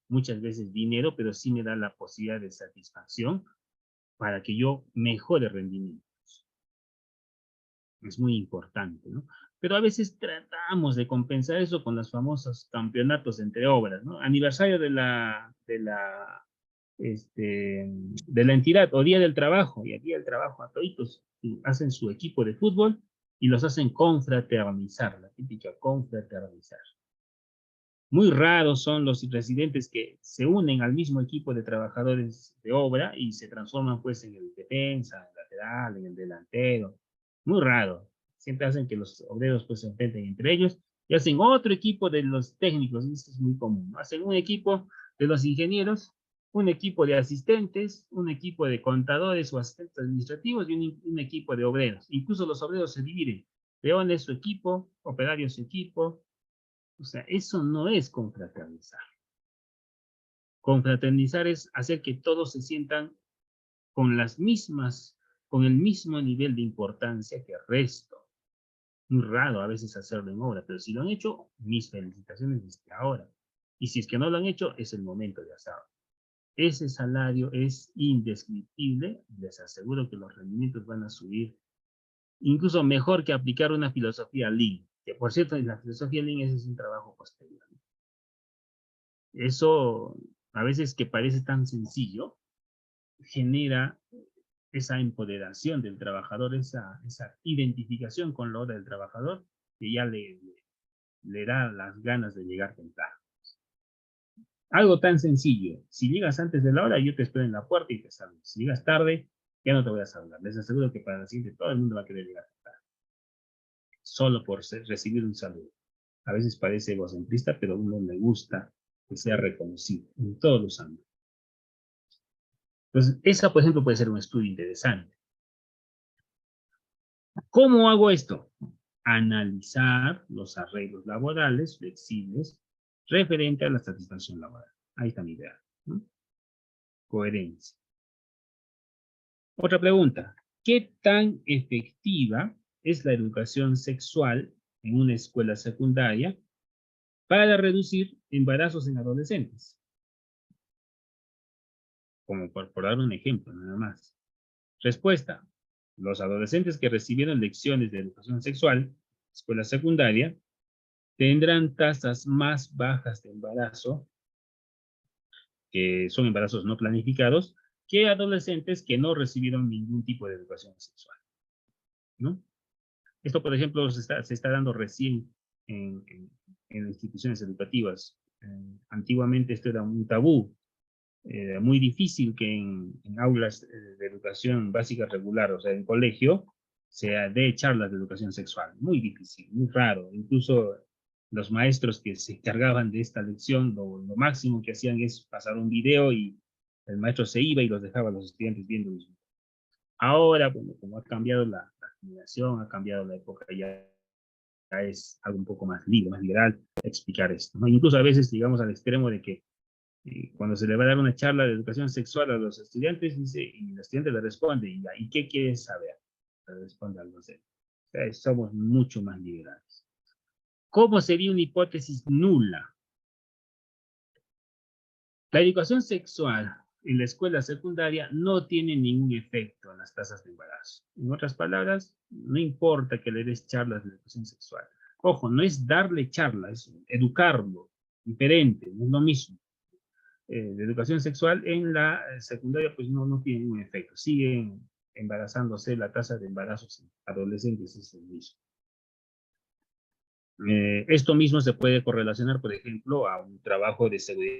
muchas veces dinero, pero sí me da la posibilidad de satisfacción para que yo mejore rendimientos. Es muy importante, ¿no? Pero a veces tratamos de compensar eso con los famosos campeonatos entre obras, ¿no? Aniversario de la entidad o Día del Trabajo, y el Día del Trabajo a toditos hacen su equipo de fútbol y los hacen confraternizar, la típica confraternizar. Muy raros son los residentes que se unen al mismo equipo de trabajadores de obra y se transforman pues en el defensa, en el lateral, en el delantero. Muy raro. Siempre hacen que los obreros pues se enfrenten entre ellos y hacen otro equipo de los técnicos, y esto es muy común, ¿no? Hacen un equipo de los ingenieros, un equipo de asistentes, un equipo de contadores o asistentes administrativos y un equipo de obreros. Incluso los obreros se dividen. Peones su equipo, operarios su equipo. O sea, eso no es confraternizar. Confraternizar es hacer que todos se sientan con las mismas, con el mismo nivel de importancia que el resto. Muy raro a veces hacerlo en obra, pero si lo han hecho, mis felicitaciones desde ahora. Y si es que no lo han hecho, es el momento de hacerlo. Ese salario es indescriptible, les aseguro que los rendimientos van a subir, incluso mejor que aplicar una filosofía Lean, que por cierto, en la filosofía Lean ese es un trabajo posterior. Eso a veces que parece tan sencillo, genera esa empoderación del trabajador, esa identificación con la hora del trabajador, que ya le da las ganas de llegar temprano. Algo tan sencillo, si llegas antes de la hora, yo te espero en la puerta y te saludo. Si llegas tarde, ya no te voy a saludar. Les aseguro que para la siguiente todo el mundo va a querer llegar temprano, solo por recibir un saludo. A veces parece egocentrista, pero a uno le gusta que sea reconocido en todos los ámbitos. Entonces, esa, por ejemplo, puede ser un estudio interesante. ¿Cómo hago esto? Analizar los arreglos laborales flexibles referente a la satisfacción laboral. Ahí está mi idea, ¿no? Coherencia. Otra pregunta. ¿Qué tan efectiva es la educación sexual en una escuela secundaria para reducir embarazos en adolescentes? Como por dar un ejemplo, nada más. Respuesta. Los adolescentes que recibieron lecciones de educación sexual, escuela secundaria, tendrán tasas más bajas de embarazo, que son embarazos no planificados, que adolescentes que no recibieron ningún tipo de educación sexual, ¿no? Esto, por ejemplo, se está dando recién en instituciones educativas. Antiguamente esto era un tabú, muy difícil que en aulas de educación básica regular, o sea, en colegio, se dé charlas de educación sexual. Muy difícil, muy raro. Incluso los maestros que se encargaban de esta lección, lo máximo que hacían es pasar un video y el maestro se iba y los dejaba a los estudiantes viendo. Ahora, bueno, como ha cambiado la generación, ha cambiado la época, ya es algo un poco más libre, más liberal explicar esto, ¿no? Incluso a veces llegamos al extremo de que cuando se le va a dar una charla de educación sexual a los estudiantes, dice, y el estudiante le responde, ¿y qué quieres saber? Le responde al docente. O sea, somos mucho más liberales. ¿Cómo sería una hipótesis nula? La educación sexual en la escuela secundaria no tiene ningún efecto en las tasas de embarazo. En otras palabras, no importa que le des charlas de educación sexual. Ojo, no es darle charlas, es educarlo, diferente, no es lo mismo. De educación sexual en la secundaria pues no tiene ningún efecto. Siguen embarazándose, la tasa de embarazos en adolescentes es el mismo. Esto mismo se puede correlacionar, por ejemplo, a un trabajo de seguridad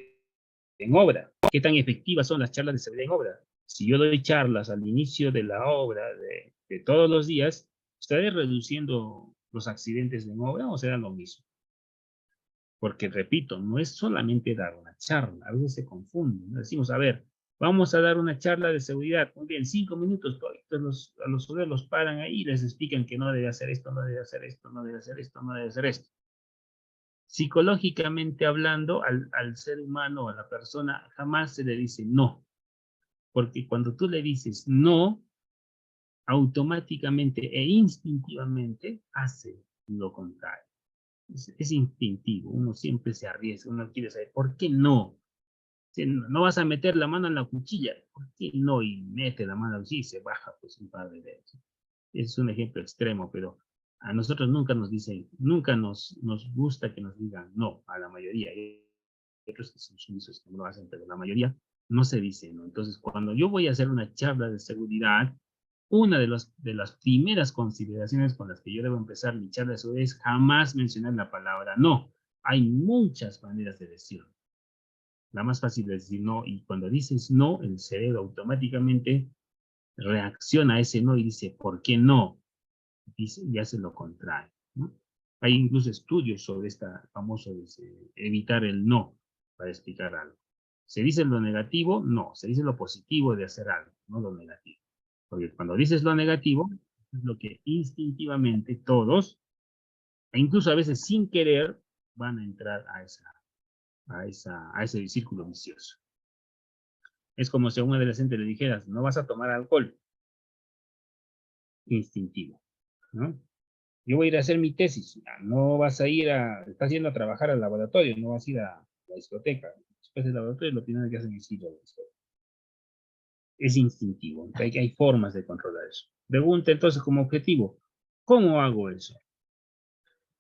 en obra. ¿Qué tan efectivas son las charlas de seguridad en obra? Si yo doy charlas al inicio de la obra de todos los días, ¿estaré reduciendo los accidentes en obra o será lo mismo? Porque, repito, no es solamente dar una charla, a veces se confunde, ¿no? Decimos, a ver, vamos a dar una charla de seguridad, muy bien, 5 minutos, a los obreros los paran ahí y les explican que no debe hacer esto, no debe hacer esto, no debe hacer esto, no debe hacer esto. Psicológicamente hablando, al ser humano, a la persona, jamás se le dice no, porque cuando tú le dices no, automáticamente e instintivamente hace lo contrario. Es instintivo, uno siempre se arriesga, uno quiere saber, ¿por qué no? Si no vas a meter la mano en la cuchilla, ¿por qué no? Y mete la mano así y se baja pues un par de veces. Es un ejemplo extremo, pero a nosotros nunca nos dicen, nunca nos gusta que nos digan no, a la mayoría. Hay otros que son sumisos que no lo hacen, pero la mayoría no se dice no. Entonces, cuando yo voy a hacer una charla de seguridad, una de las primeras consideraciones con las que yo debo empezar mi charla de seguridad es jamás mencionar la palabra no. Hay muchas maneras de decirlo. La más fácil es decir no, y cuando dices no, el cerebro automáticamente reacciona a ese no y dice, ¿por qué no? Dice, y hace lo contrario, ¿no? Hay incluso estudios sobre esta famoso de evitar el no para explicar algo. ¿Se dice lo negativo? No, se dice lo positivo de hacer algo, no lo negativo. Porque cuando dices lo negativo, es lo que instintivamente todos, e incluso a veces sin querer, van a entrar a ese círculo vicioso. Es como si a un adolescente le dijeras, no vas a tomar alcohol. Instintivo, ¿no? Yo voy a ir a hacer mi tesis. No vas a ir estás yendo a trabajar al laboratorio, no vas a ir a la discoteca. Después del laboratorio, lo primero que hacen es ir a la discoteca. Es instintivo. Hay formas de controlar eso. Pregunta entonces como objetivo, ¿cómo hago eso?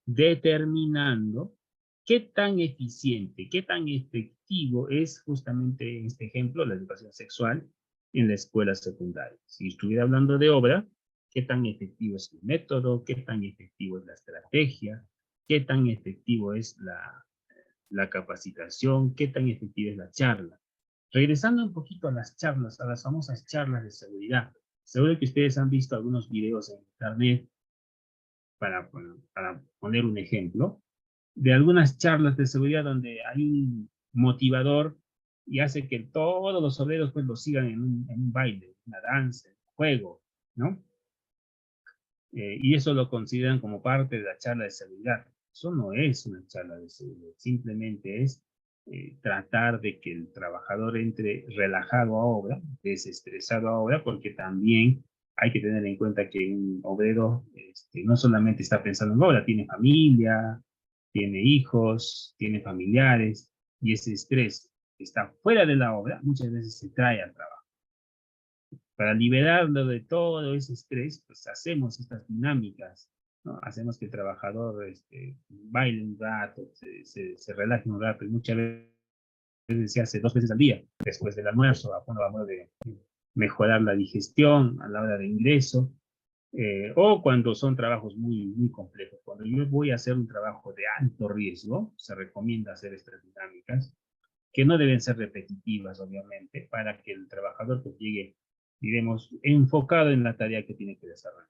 Determinando qué tan eficiente, qué tan efectivo es justamente en este ejemplo la educación sexual en la escuela secundaria. Si estuviera hablando de obra, ¿qué tan efectivo es el método? ¿Qué tan efectivo es la estrategia? ¿Qué tan efectivo es la capacitación? ¿Qué tan efectiva es la charla? Regresando un poquito a las charlas, a las famosas charlas de seguridad. Seguro que ustedes han visto algunos videos en internet, para poner un ejemplo, de algunas charlas de seguridad donde hay un motivador y hace que todos los obreros pues lo sigan en un baile, una danza, un juego, ¿no? Y eso lo consideran como parte de la charla de seguridad. Eso no es una charla de seguridad, simplemente es tratar de que el trabajador entre relajado a obra, desestresado a obra, porque también hay que tener en cuenta que un obrero no solamente está pensando en obra, tiene familia, tiene hijos, tiene familiares, y ese estrés que está fuera de la obra muchas veces se trae al trabajo. Para liberarlo de todo ese estrés, pues hacemos estas dinámicas, ¿no? Hacemos que el trabajador baile un rato, se relaje un rato, y muchas veces se hace 2 veces al día, después del almuerzo, a modo de mejorar la digestión a la hora de ingreso, o cuando son trabajos muy complejos. Cuando yo voy a hacer un trabajo de alto riesgo, se recomienda hacer estas dinámicas, que no deben ser repetitivas, obviamente, para que el trabajador pues, llegue, diremos, enfocado en la tarea que tiene que desarrollar.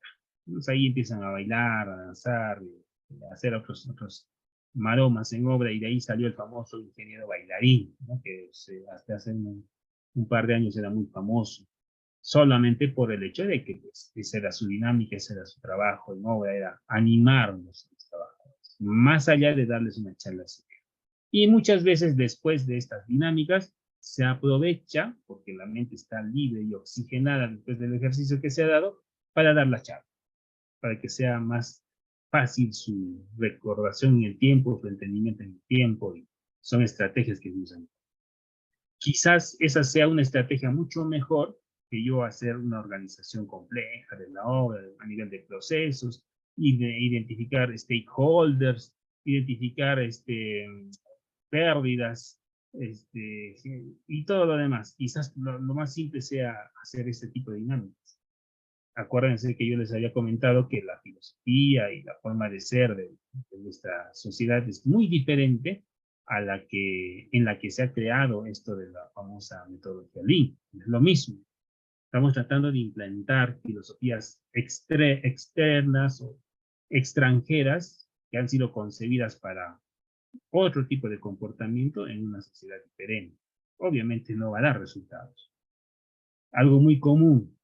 Entonces ahí empiezan a bailar, a danzar, a hacer otros maromas en obra, y de ahí salió el famoso ingeniero bailarín, ¿no? Que hasta hace un par de años era muy famoso, solamente por el hecho de que pues, esa era su dinámica, ese era su trabajo en obra, era animarlos a los trabajadores, más allá de darles una charla así. Y muchas veces después de estas dinámicas se aprovecha, porque la mente está libre y oxigenada después del ejercicio que se ha dado, para dar la charla, para que sea más fácil su recordación en el tiempo, su entendimiento en el tiempo, y son estrategias que se usan. Quizás esa sea una estrategia mucho mejor que yo hacer una organización compleja de la obra a nivel de procesos, y de identificar stakeholders, identificar pérdidas, y todo lo demás. Quizás lo más simple sea hacer este tipo de dinámicas. Acuérdense que yo les había comentado que la filosofía y la forma de ser de nuestra sociedad es muy diferente a en la que se ha creado esto de la famosa metodología Lean. Es lo mismo. Estamos tratando de implantar filosofías externas o extranjeras que han sido concebidas para otro tipo de comportamiento en una sociedad diferente. Obviamente no va a dar resultados. Algo muy común,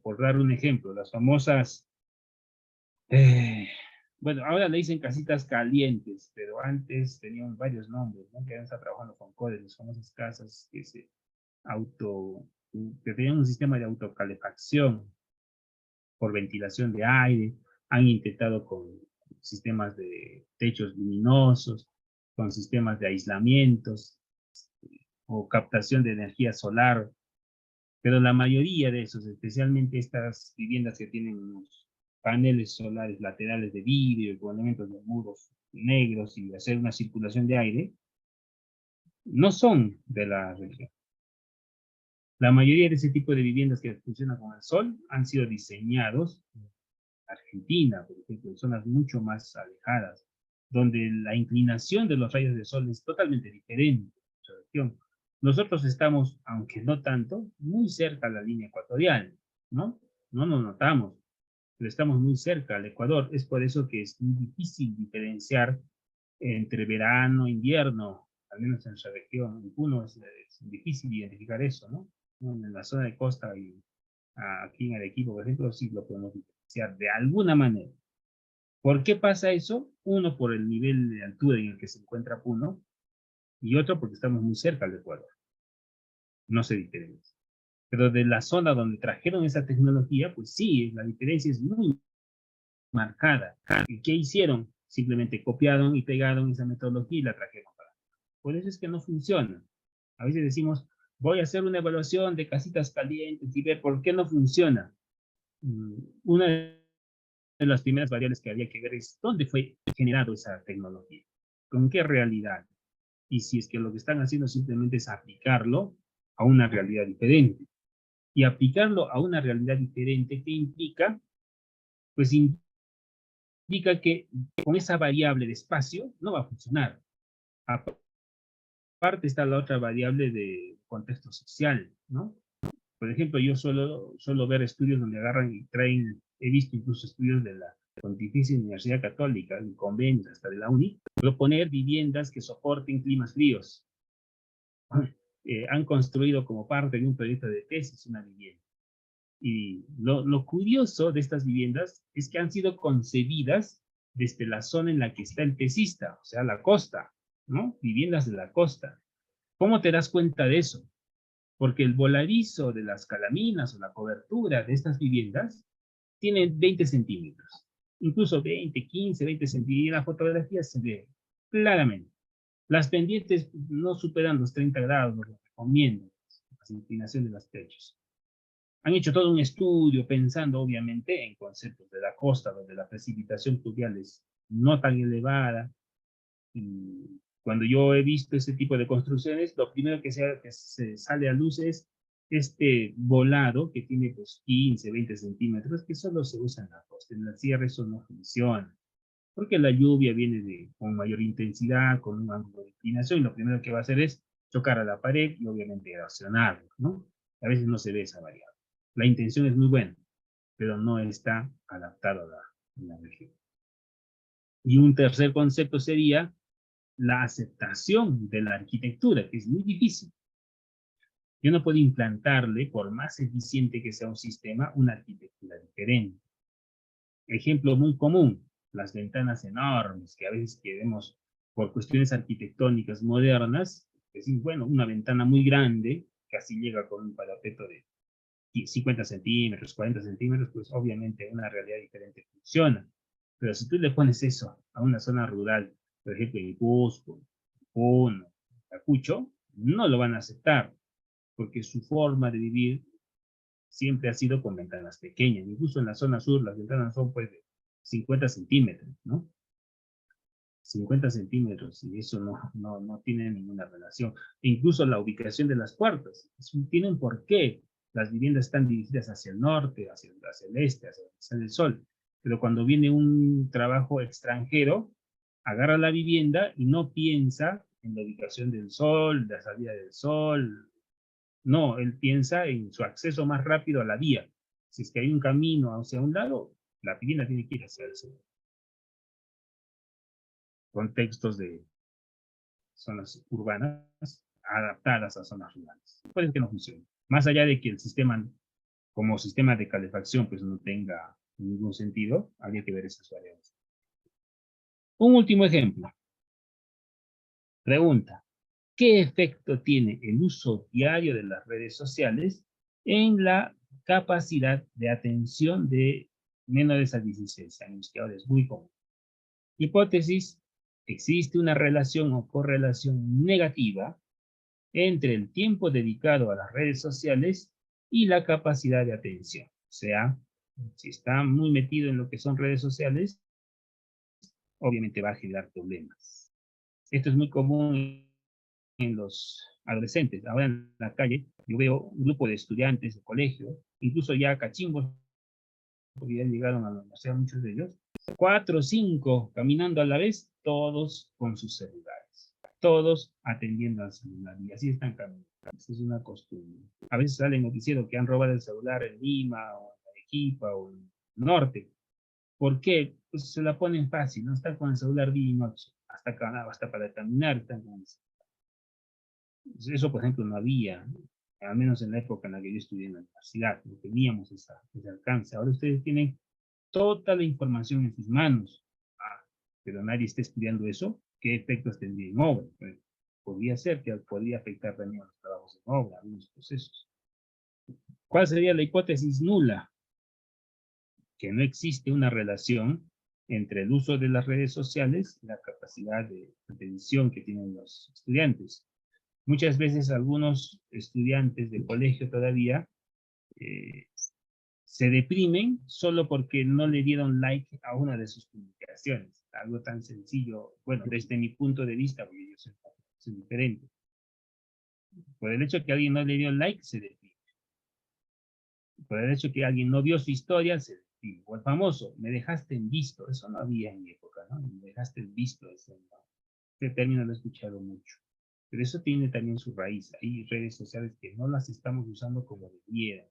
por dar un ejemplo, las famosas, eh, bueno, ahora le dicen casitas calientes, pero antes tenían varios nombres, ¿no? Que han estado trabajando con CODES, las famosas casas que tenían un sistema de autocalefacción por ventilación de aire, han intentado con sistemas de techos luminosos, con sistemas de aislamientos o captación de energía solar, pero la mayoría de esos, especialmente estas viviendas que tienen unos paneles solares laterales de vidrio con elementos de muros negros y hacer una circulación de aire, no son de la región. La mayoría de ese tipo de viviendas que funcionan con el sol han sido diseñados en Argentina, por ejemplo, en zonas mucho más alejadas, donde la inclinación de los rayos de sol es totalmente diferente de nuestra región. Nosotros estamos, aunque no tanto, muy cerca a la línea ecuatorial, ¿no? No nos notamos, pero estamos muy cerca al Ecuador. Es por eso que es muy difícil diferenciar entre verano e invierno, al menos en nuestra región. En Puno es difícil identificar eso, ¿no? En la zona de costa y aquí en Arequipa, por ejemplo, sí lo podemos diferenciar de alguna manera. ¿Por qué pasa eso? Uno, por el nivel de altura en el que se encuentra Puno, y otro, porque estamos muy cerca del Ecuador. No se diferencia. Pero de la zona donde trajeron esa tecnología, pues sí, la diferencia es muy marcada. ¿Y qué hicieron? Simplemente copiaron y pegaron esa metodología y la trajeron para acá. Por eso es que no funciona. A veces decimos, voy a hacer una evaluación de casitas calientes y ver por qué no funciona. Una de las primeras variables que había que ver es dónde fue generado esa tecnología, con qué realidad, y si es que lo que están haciendo simplemente es aplicarlo a una realidad diferente. y aplicarlo a una realidad diferente, ¿qué implica? Pues indica que con esa variable de espacio no va a funcionar. Aparte está la otra variable de contexto social, ¿no? Por ejemplo, yo suelo ver estudios donde agarran y traen, he visto incluso estudios de la Pontificia Universidad Católica, en convenios hasta de la UNI, proponer viviendas que soporten climas fríos. Han construido como parte de un proyecto de tesis una vivienda. Y lo curioso de estas viviendas es que han sido concebidas desde la zona en la que está el tesista, o sea, la costa, ¿no? Viviendas de la costa. ¿Cómo te das cuenta de eso? Porque el voladizo de las calaminas o la cobertura de estas viviendas tiene 20 centímetros. Incluso 20, 15, 20 centímetros. Y en la fotografía se ve claramente. Las pendientes no superan los 30 grados, lo recomiendo, las inclinaciones de los techos. Han hecho todo un estudio pensando, obviamente, en conceptos de la costa, donde la precipitación pluvial es no tan elevada. Y cuando yo he visto ese tipo de construcciones, lo primero que se sale a luz es este volado que tiene pues 15, 20 centímetros, que solo se usa en la costa. En la sierra eso no funciona, porque la lluvia viene con mayor intensidad, con un ángulo de inclinación, y lo primero que va a hacer es chocar a la pared y obviamente erosionarlo, ¿no? A veces no se ve esa variable. La intención es muy buena, pero no está adaptada a la región. Y un tercer concepto sería la aceptación de la arquitectura, que es muy difícil. Yo no puedo implantarle, por más eficiente que sea un sistema, una arquitectura diferente. Ejemplo muy común, las ventanas enormes que a veces queremos, por cuestiones arquitectónicas modernas, decir, bueno, una ventana muy grande, casi llega con un parapeto de 50 centímetros, 40 centímetros, pues obviamente una realidad diferente funciona. Pero si tú le pones eso a una zona rural, por ejemplo en Cusco, Puno, Ayacucho, no lo van a aceptar, porque su forma de vivir siempre ha sido con ventanas pequeñas. Incluso en la zona sur las ventanas son pues de 50 centímetros, ¿no? 50 centímetros, y eso no tiene ninguna relación. E incluso la ubicación de las puertas, tiene un porqué. Las viviendas están dirigidas hacia el norte, hacia el este, hacia el sol. Pero cuando viene un trabajo extranjero, agarra la vivienda y no piensa en la ubicación del sol, la salida del sol. No, él piensa en su acceso más rápido a la vía. Si es que hay un camino hacia un lado, la vivienda tiene que ir hacia el sur. Contextos de zonas urbanas adaptadas a zonas rurales. Puede que no funcione. Más allá de que el sistema, como sistema de calefacción, pues no tenga ningún sentido, habría que ver esas variables. Un último ejemplo. Pregunta: ¿qué efecto tiene el uso diario de las redes sociales en la capacidad de atención de menores a 16 años, que ahora es muy común? Hipótesis: existe una relación o correlación negativa entre el tiempo dedicado a las redes sociales y la capacidad de atención. O sea, si está muy metido en lo que son redes sociales, obviamente va a generar problemas. Esto es muy común en los adolescentes. Ahora en la calle yo veo un grupo de estudiantes de colegio, incluso ya cachimbos, porque ya llegaron a la universidad muchos de ellos, 4 o 5 caminando a la vez, todos con sus celulares, todos atendiendo al celular, y así están caminando. Esa es una costumbre. A veces sale en noticiero que han robado el celular en Lima, o en Arequipa, o en el norte. ¿Por qué? Pues se la ponen fácil, no están con el celular día y noche, hasta para caminar están con el celular. Eso, por ejemplo, no había, al menos en la época en la que yo estudié en la universidad, no teníamos ese alcance. Ahora ustedes tienen toda la información en sus manos, pero nadie está estudiando eso. ¿Qué efectos tendría en obra? Pues, podría ser que podría afectar también a los trabajos en obra, a algunos procesos. ¿Cuál sería la hipótesis nula? Que no existe una relación entre el uso de las redes sociales y la capacidad de atención que tienen los estudiantes. Muchas veces algunos estudiantes de colegio todavía se deprimen solo porque no le dieron like a una de sus publicaciones. Algo tan sencillo, bueno, desde mi punto de vista, porque yo soy diferente. Por el hecho de que alguien no le dio like, se deprime. Por el hecho que alguien no vio su historia, se despide. O el famoso, me dejaste en visto. Eso no había en mi época, ¿no? Me dejaste en visto. Este término lo he escuchado mucho. Pero eso tiene también su raíz. Hay redes sociales que no las estamos usando como debieran.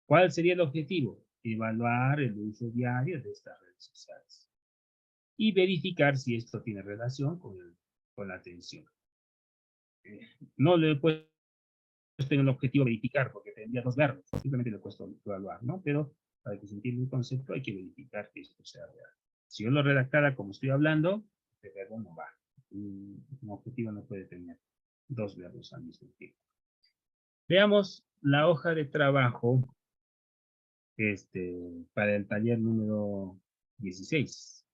¿Cuál sería el objetivo? Evaluar el uso diario de estas redes sociales y verificar si esto tiene relación con la atención. No le he puesto en el objetivo verificar porque tendría dos verbos, simplemente le he puesto evaluar, ¿no? Pero para que se entienda el concepto hay que verificar que esto sea real. Si yo lo redactara como estoy hablando, este verbo no va. Un objetivo no puede tener dos verbos al mismo tiempo. Veamos la hoja de trabajo para el taller número 16.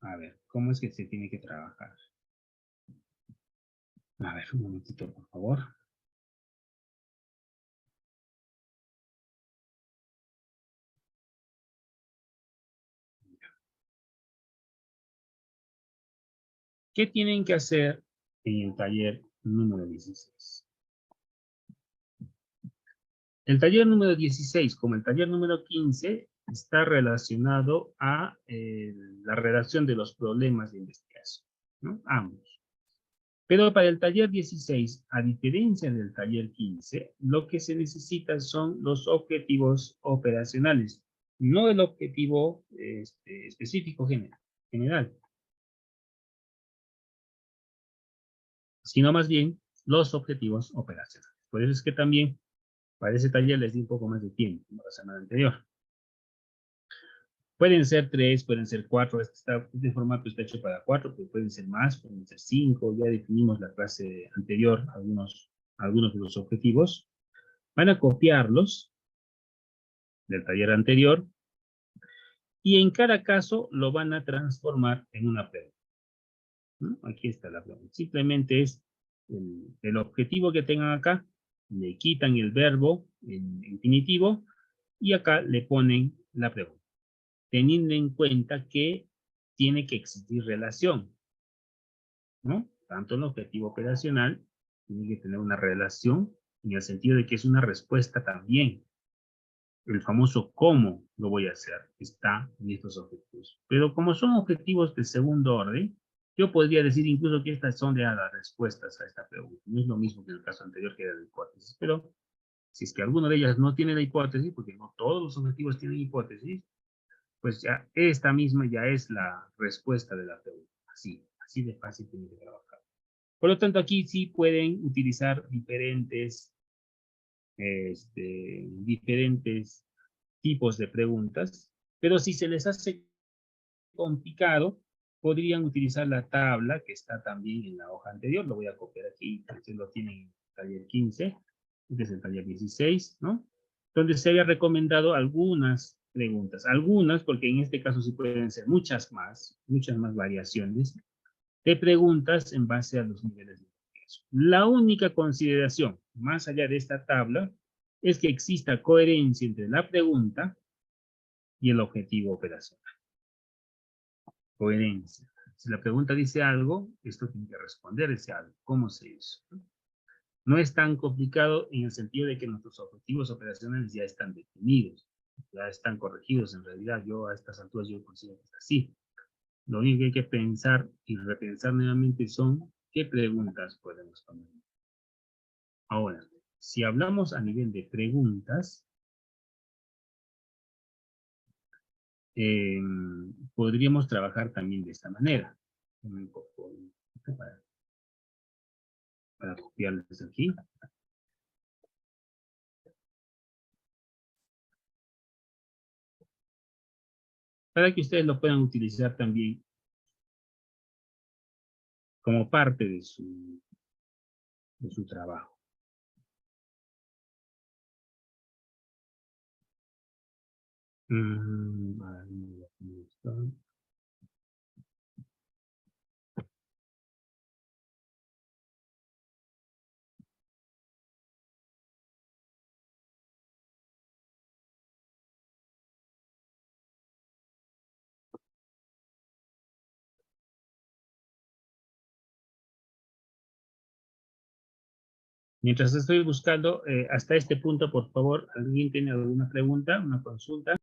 A ver, ¿cómo es que se tiene que trabajar? A ver, un momentito, por favor. ¿Qué tienen que hacer en el taller número 16? El taller número 16, como el taller número 15, está relacionado a la redacción de los problemas de investigación, ¿no? Ambos. Pero para el taller 16, a diferencia del taller 15, lo que se necesita son los objetivos operacionales, no el objetivo específico general, sino más bien los objetivos operacionales. Por eso es que también para ese taller les di un poco más de tiempo, como la semana anterior. Pueden ser 3, pueden ser 4, este formato está hecho para 4, pero pueden ser más, pueden ser 5, ya definimos la clase anterior, algunos de los objetivos. Van a copiarlos del taller anterior y en cada caso lo van a transformar en una pregunta, ¿no? Aquí está la pregunta. Simplemente es el objetivo que tengan acá, le quitan el verbo en infinitivo y acá le ponen la pregunta, teniendo en cuenta que tiene que existir relación, ¿no? Tanto el objetivo operacional tiene que tener una relación en el sentido de que es una respuesta también. El famoso cómo lo voy a hacer está en estos objetivos. Pero como son objetivos de segundo orden, yo podría decir incluso que estas son ya las respuestas a esta pregunta. No es lo mismo que en el caso anterior que era la hipótesis, pero si es que alguna de ellas no tiene la hipótesis, porque no todos los objetivos tienen hipótesis, pues ya esta misma ya es la respuesta de la pregunta. Así de fácil tiene que trabajar. Por lo tanto, aquí sí pueden utilizar diferentes tipos de preguntas, pero si se les hace complicado, podrían utilizar la tabla que está también en la hoja anterior. Lo voy a copiar aquí, ustedes lo tienen en el taller 15, este es el taller 16, ¿no? Donde se había recomendado algunas preguntas, algunas, porque en este caso sí pueden ser muchas más variaciones de preguntas en base a los niveles de ingreso. La única consideración, más allá de esta tabla, es que exista coherencia entre la pregunta y el objetivo operacional. Coherencia. Si la pregunta dice algo, esto tiene que responder ese algo. ¿Cómo se hizo? No es tan complicado en el sentido de que nuestros objetivos operacionales ya están definidos, ya están corregidos en realidad. Yo a estas alturas yo considero que es así. Lo único que hay que pensar y repensar nuevamente son qué preguntas podemos poner. Ahora, si hablamos a nivel de preguntas, eh, podríamos trabajar también de esta manera. Un poco para copiarles aquí. Para que ustedes lo puedan utilizar también como parte de su trabajo. Mientras estoy buscando, hasta este punto, por favor, ¿alguien tiene alguna pregunta, una consulta?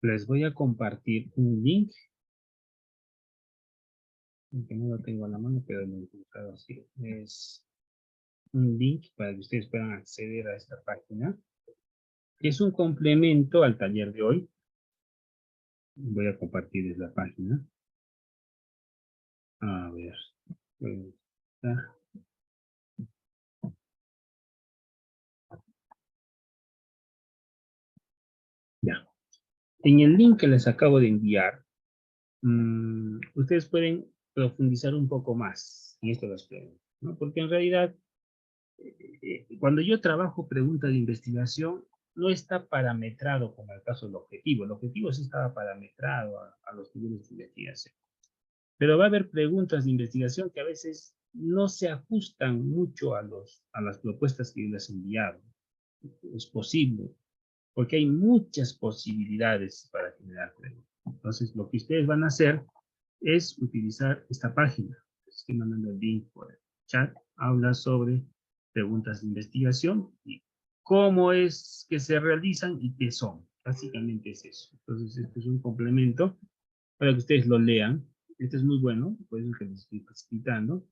Les voy a compartir un link, que no lo tengo a la mano, pero lo he encontrado así. Es un link para que ustedes puedan acceder a esta página, que es un complemento al taller de hoy. Voy a compartirles la página. A ver. Está. Ya. En el link que les acabo de enviar, ustedes pueden profundizar un poco más en esto de las preguntas, ¿no? Porque en realidad, cuando yo trabajo preguntas de investigación, no está parametrado como el caso del objetivo. El objetivo sí estaba parametrado a los niveles de investigación. Pero va a haber preguntas de investigación que a veces no se ajustan mucho a las propuestas que yo les he enviado. Es posible, porque hay muchas posibilidades para generar preguntas. Entonces, lo que ustedes van a hacer es utilizar esta página. Les estoy mandando el link por el chat. Habla sobre preguntas de investigación y cómo es que se realizan y qué son. Básicamente es eso. Entonces, este es un complemento para que ustedes lo lean. Este es muy bueno, por eso que les estoy facilitando.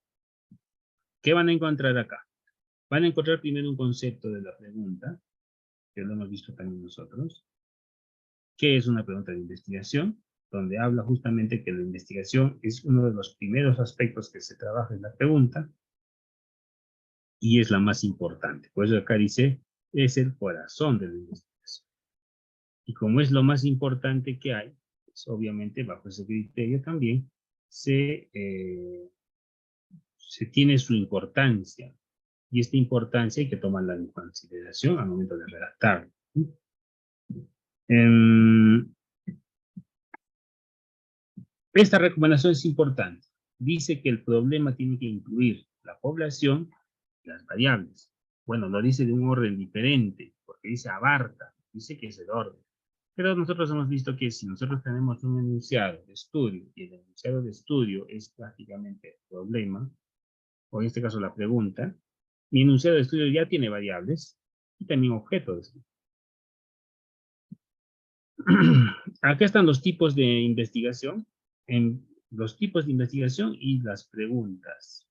¿Qué van a encontrar acá? Van a encontrar primero un concepto de la pregunta, que lo hemos visto también nosotros. ¿Qué es una pregunta de investigación? Donde habla justamente que la investigación es uno de los primeros aspectos que se trabaja en la pregunta y es la más importante. Por eso acá dice, es el corazón de la investigación. Y como es lo más importante que hay, pues obviamente bajo ese criterio también se tiene su importancia. Y esta importancia hay que tomarla en consideración al momento de redactar. Esta recomendación es importante. Dice que el problema tiene que incluir la población y las variables. Bueno, lo dice de un orden diferente, porque dice abarca, dice que es el orden. Pero nosotros hemos visto que si nosotros tenemos un enunciado de estudio, y el enunciado de estudio es prácticamente el problema, o en este caso la pregunta, mi enunciado de estudio ya tiene variables y también objetos. Acá están los tipos de investigación, en los tipos de investigación y las preguntas.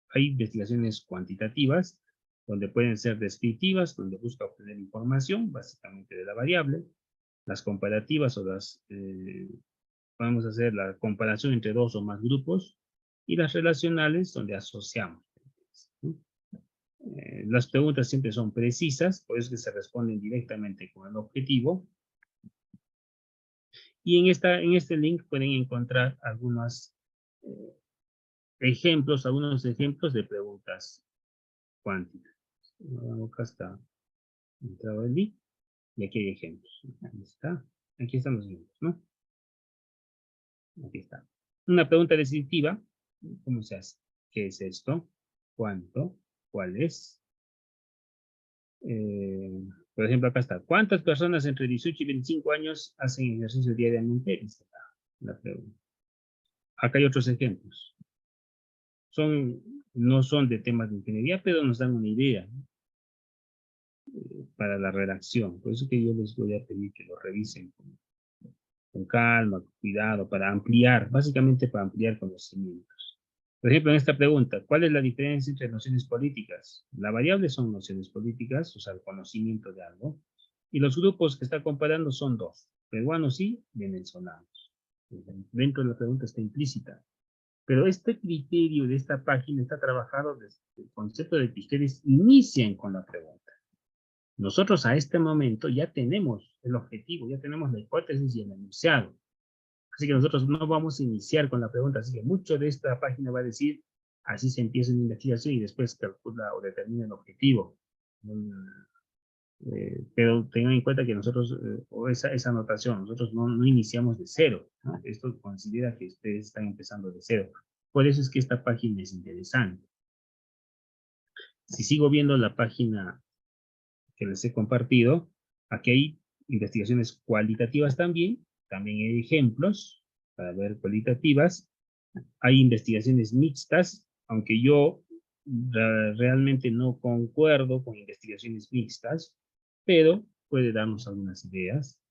Hay investigaciones cuantitativas, donde pueden ser descriptivas, donde busca obtener información, básicamente de la variable. Las comparativas o vamos a hacer la comparación entre dos o más grupos. Y las relacionales, donde asociamos. Las preguntas siempre son precisas, por eso es que se responden directamente con el objetivo. Y en este link pueden encontrar algunos algunos ejemplos de preguntas cuánticas. Acá está entrado el link y aquí hay ejemplos. Ahí está. Aquí están los ejemplos, ¿no? Aquí está. Una pregunta descriptiva. ¿Cómo se hace? ¿Qué es esto? ¿Cuánto? ¿Cuál es? Por ejemplo, acá está. ¿Cuántas personas entre 18 y 25 años hacen ejercicio diariamente? Esta es la pregunta. Acá hay otros ejemplos. No son de temas de ingeniería, pero nos dan una idea, ¿no? Para la redacción. Por eso que yo les voy a pedir que lo revisen con calma, con cuidado, para ampliar, básicamente para ampliar conocimientos. Por ejemplo, en esta pregunta, ¿cuál es la diferencia entre nociones políticas? La variable son nociones políticas, o sea, el conocimiento de algo, y los grupos que está comparando son dos, peruanos y venezolanos. Dentro de la pregunta está implícita. Pero este criterio de esta página está trabajado desde el concepto de que ustedes inician con la pregunta. Nosotros a este momento ya tenemos el objetivo, ya tenemos la hipótesis y el enunciado. Así que nosotros no vamos a iniciar con la pregunta, así que mucho de esta página va a decir, así se empieza una investigación y después calcula o determina el objetivo. Pero tengan en cuenta que nosotros, o esa anotación, nosotros no iniciamos de cero, ¿no? Esto considera que ustedes están empezando de cero. Por eso es que esta página es interesante. Si sigo viendo la página que les he compartido, aquí hay investigaciones cualitativas también hay ejemplos para ver cualitativas, hay investigaciones mixtas, aunque yo realmente no concuerdo con investigaciones mixtas, pero puede darnos algunas ideas.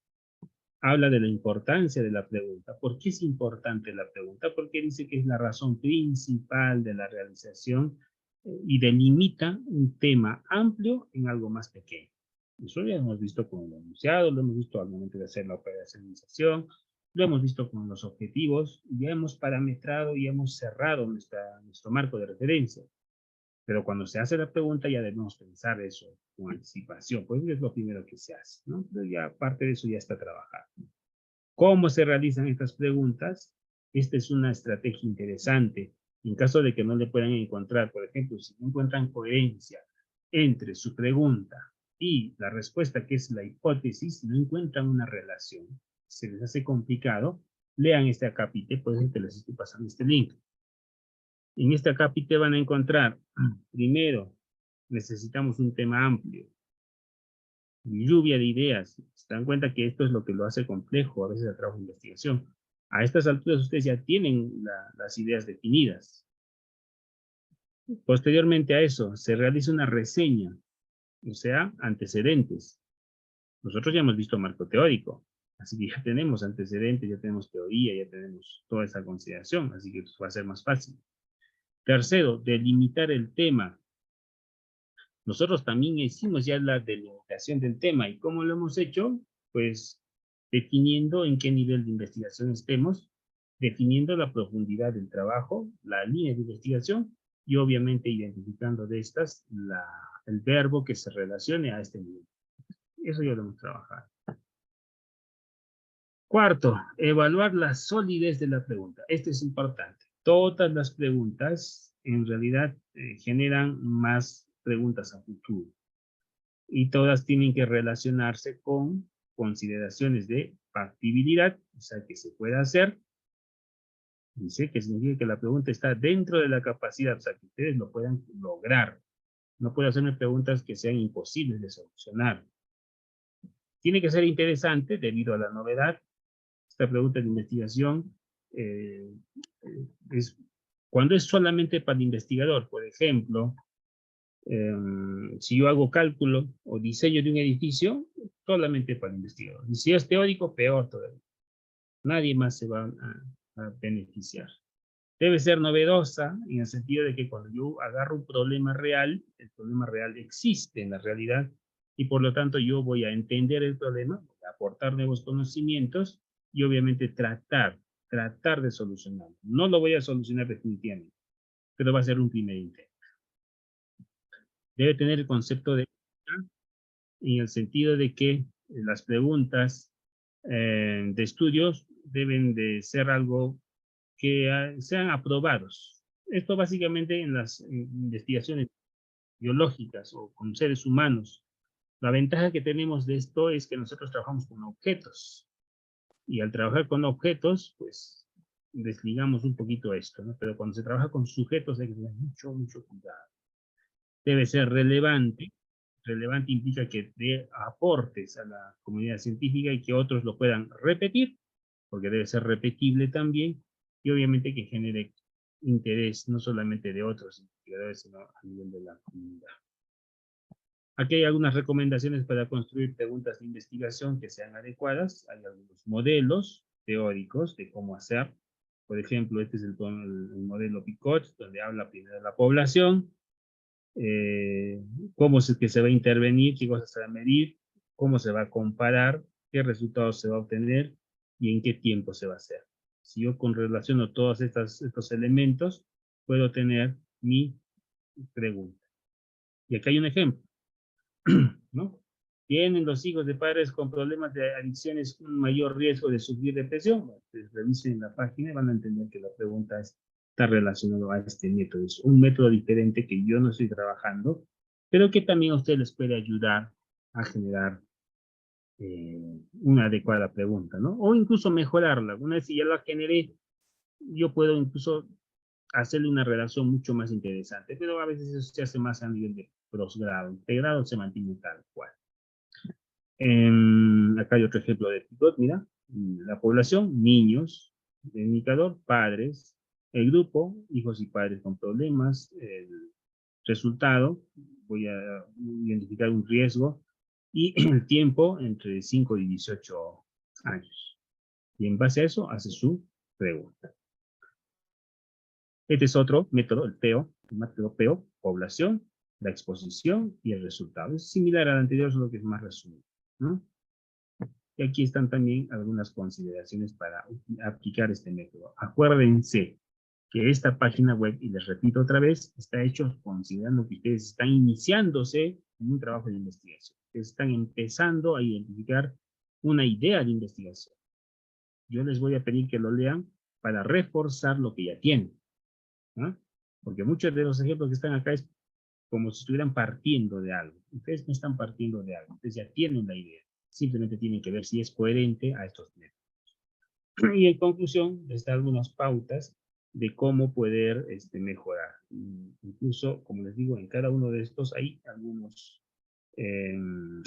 Habla de la importancia de la pregunta. ¿Por qué es importante la pregunta? Porque dice que es la razón principal de la realización y delimita un tema amplio en algo más pequeño. Eso ya hemos visto con el enunciado, lo hemos visto al momento de hacer la operacionalización, lo hemos visto con los objetivos, ya hemos parametrado y hemos cerrado nuestro marco de referencia. Pero cuando se hace la pregunta ya debemos pensar eso con anticipación, pues es lo primero que se hace, ¿no? Pero ya aparte de eso ya está trabajado. ¿Cómo se realizan estas preguntas? Esta es una estrategia interesante. En caso de que no le puedan encontrar, por ejemplo, si no encuentran coherencia entre su pregunta y la respuesta, que es la hipótesis, si no encuentran una relación, se les hace complicado, lean este acápite, por eso que les estoy pasando este link. En este acápite van a encontrar, primero, necesitamos un tema amplio, lluvia de ideas. Se dan cuenta que esto es lo que lo hace complejo a veces el trabajo de investigación. A estas alturas ustedes ya tienen las ideas definidas. Posteriormente a eso, se realiza una reseña, o sea, antecedentes. Nosotros ya hemos visto marco teórico, así que ya tenemos antecedentes, ya tenemos teoría, ya tenemos toda esa consideración, así que va a ser más fácil. Tercero, delimitar el tema. Nosotros también hicimos ya la delimitación del tema. ¿Y cómo lo hemos hecho? Pues definiendo en qué nivel de investigación estemos, definiendo la profundidad del trabajo, la línea de investigación y obviamente identificando de estas el verbo que se relacione a este nivel. Eso ya lo hemos trabajado. Cuarto, evaluar la solidez de la pregunta. Esto es importante. Todas las preguntas en realidad generan más preguntas a futuro. Y todas tienen que relacionarse con consideraciones de factibilidad, o sea, que se puede hacer. Dice que significa que la pregunta está dentro de la capacidad, o sea, que ustedes lo puedan lograr. No puedo hacerme preguntas que sean imposibles de solucionar. Tiene que ser interesante debido a la novedad. Esta pregunta de investigación es cuando es solamente para el investigador, por ejemplo, si yo hago cálculo o diseño de un edificio, solamente para el investigador. Y si es teórico, peor todavía. Nadie más se va a beneficiar. Debe ser novedosa en el sentido de que cuando yo agarro un problema real, el problema real existe en la realidad y por lo tanto yo voy a entender el problema, voy a aportar nuevos conocimientos y obviamente tratar de solucionarlo. No lo voy a solucionar definitivamente, pero va a ser un primer intento. Debe tener el concepto de en el sentido de que las preguntas de estudios deben de ser algo que sean aprobados. Esto básicamente en las investigaciones biológicas o con seres humanos. La ventaja que tenemos de esto es que nosotros trabajamos con objetos y al trabajar con objetos, pues desligamos un poquito esto, ¿no? Pero cuando se trabaja con sujetos hay que tener mucho cuidado. Debe ser relevante, relevante implica que dé aportes a la comunidad científica y que otros lo puedan repetir, porque debe ser repetible también, y obviamente que genere interés no solamente de otros investigadores, sino a nivel de la comunidad. Aquí hay algunas recomendaciones para construir preguntas de investigación que sean adecuadas. Hay algunos modelos teóricos de cómo hacer. Por ejemplo, este es el modelo Picot, donde habla primero de la población, cómo es que se va a intervenir, qué cosas se va a medir, cómo se va a comparar, qué resultados se va a obtener y en qué tiempo se va a hacer. Si yo relaciono todos estos elementos, puedo tener mi pregunta. Y acá hay un ejemplo, ¿no? ¿Tienen los hijos de padres con problemas de adicciones un mayor riesgo de sufrir depresión? Bueno, pues revisen la página y van a entender que la pregunta está relacionada a este método. Es un método diferente que yo no estoy trabajando, pero que también a ustedes les puede ayudar a generar una adecuada pregunta, ¿no? O incluso mejorarla. Una vez que ya la generé, yo puedo incluso hacerle una redacción mucho más interesante, pero a veces eso se hace más a nivel de posgrado. Integrado se mantiene tal cual. Acá hay otro ejemplo de Picot, mira, la población, niños, el indicador, padres, el grupo, hijos y padres con problemas, el resultado, voy a identificar un riesgo, y el tiempo entre 5 y 18 años. Y en base a eso hace su pregunta. Este es otro método, el PEO, el método PEO, población, la exposición y el resultado. Es similar al anterior, solo que es más resumido, ¿no? Y aquí están también algunas consideraciones para aplicar este método. Acuérdense que esta página web, y les repito otra vez, está hecho considerando que ustedes están iniciándose en un trabajo de investigación. Ustedes están empezando a identificar una idea de investigación. Yo les voy a pedir que lo lean para reforzar lo que ya tienen, ¿no? Porque muchos de los ejemplos que están acá es como si estuvieran partiendo de algo. Ustedes no están partiendo de algo, ustedes ya tienen la idea. Simplemente tienen que ver si es coherente a estos métodos. Y en conclusión, les da algunas pautas de cómo poder mejorar. Incluso, como les digo, en cada uno de estos hay algunos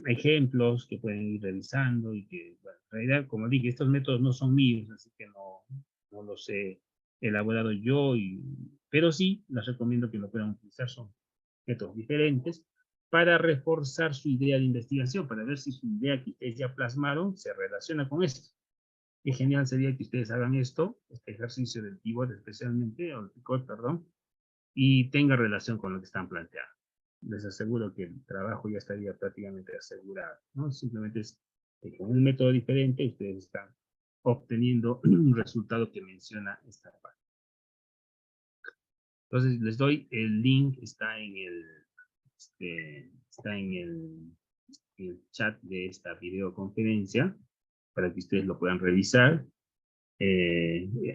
ejemplos que pueden ir revisando y que, bueno, en realidad, como dije, estos métodos no son míos, así que no los he elaborado yo, pero sí les recomiendo que lo puedan utilizar. Son métodos diferentes para reforzar su idea de investigación, para ver si su idea que ustedes ya plasmaron se relaciona con esto. Qué genial sería que ustedes hagan esto, este ejercicio del pivot especialmente, o el picot, perdón, y tenga relación con lo que están planteando. Les aseguro que el trabajo ya estaría prácticamente asegurado, ¿no? Simplemente es que con un método diferente ustedes están obteniendo un resultado que menciona esta parte. Entonces les doy el link, está en el chat de esta videoconferencia para que ustedes lo puedan revisar.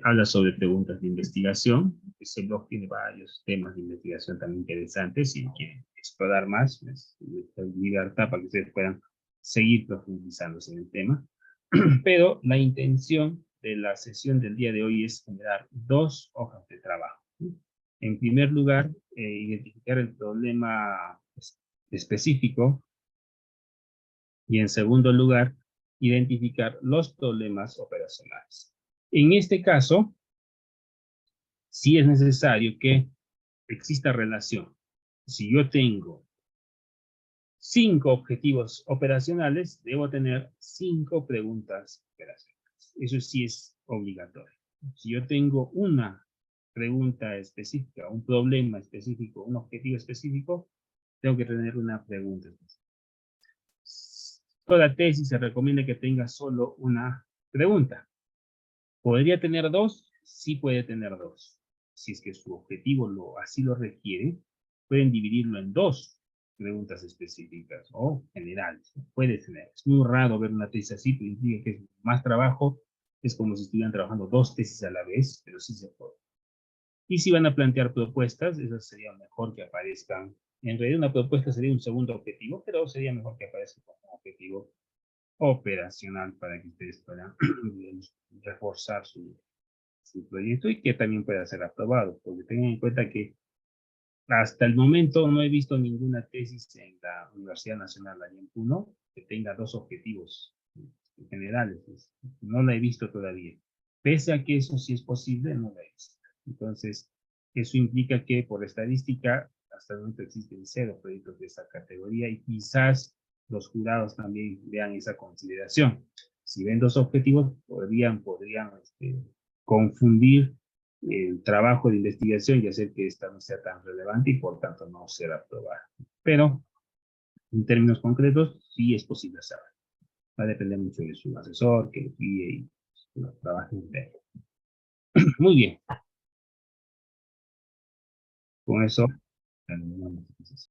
Habla sobre preguntas de investigación. Ese blog tiene varios temas de investigación también interesantes. Si quieren explorar más, les doy libertad para que ustedes puedan seguir profundizándose en el tema. Pero la intención de la sesión del día de hoy es generar dos hojas de trabajo. En primer lugar, identificar el problema específico, y en segundo lugar, identificar los problemas operacionales. En este caso, sí es necesario que exista relación. Si yo tengo 5 objetivos operacionales, debo tener 5 preguntas operacionales. Eso sí es obligatorio. Si yo tengo una pregunta específica, un problema específico, un objetivo específico, tengo que tener una pregunta específica. Toda tesis se recomienda que tenga solo una pregunta. ¿Podría tener 2? Sí puede tener 2. Si es que su objetivo así lo requiere, pueden dividirlo en 2 preguntas específicas o generales. Puede tener. Es muy raro ver una tesis así, pero implica que es más trabajo. Es como si estuvieran trabajando 2 tesis a la vez, pero sí se puede. Y si van a plantear propuestas, esas sería mejor que aparezcan. En realidad una propuesta sería un segundo objetivo, pero sería mejor que aparezca como objetivo operacional para que ustedes puedan reforzar su proyecto y que también pueda ser aprobado, porque tengan en cuenta que hasta el momento no he visto ninguna tesis en la Universidad Nacional allá en Puno que tenga dos objetivos generales. No la he visto todavía. Pese a que eso sí es posible, no la he visto. Entonces, eso implica que por estadística, hasta el momento existen 0 proyectos de esa categoría y quizás los jurados también vean esa consideración. Si ven dos objetivos, podrían confundir el trabajo de investigación y hacer que esta no sea tan relevante y por tanto no ser aprobada. Pero en términos concretos, sí es posible hacerlo. Va a depender mucho de su asesor, que lo guíe y que lo trabaje en él. Muy bien. Con eso terminamos.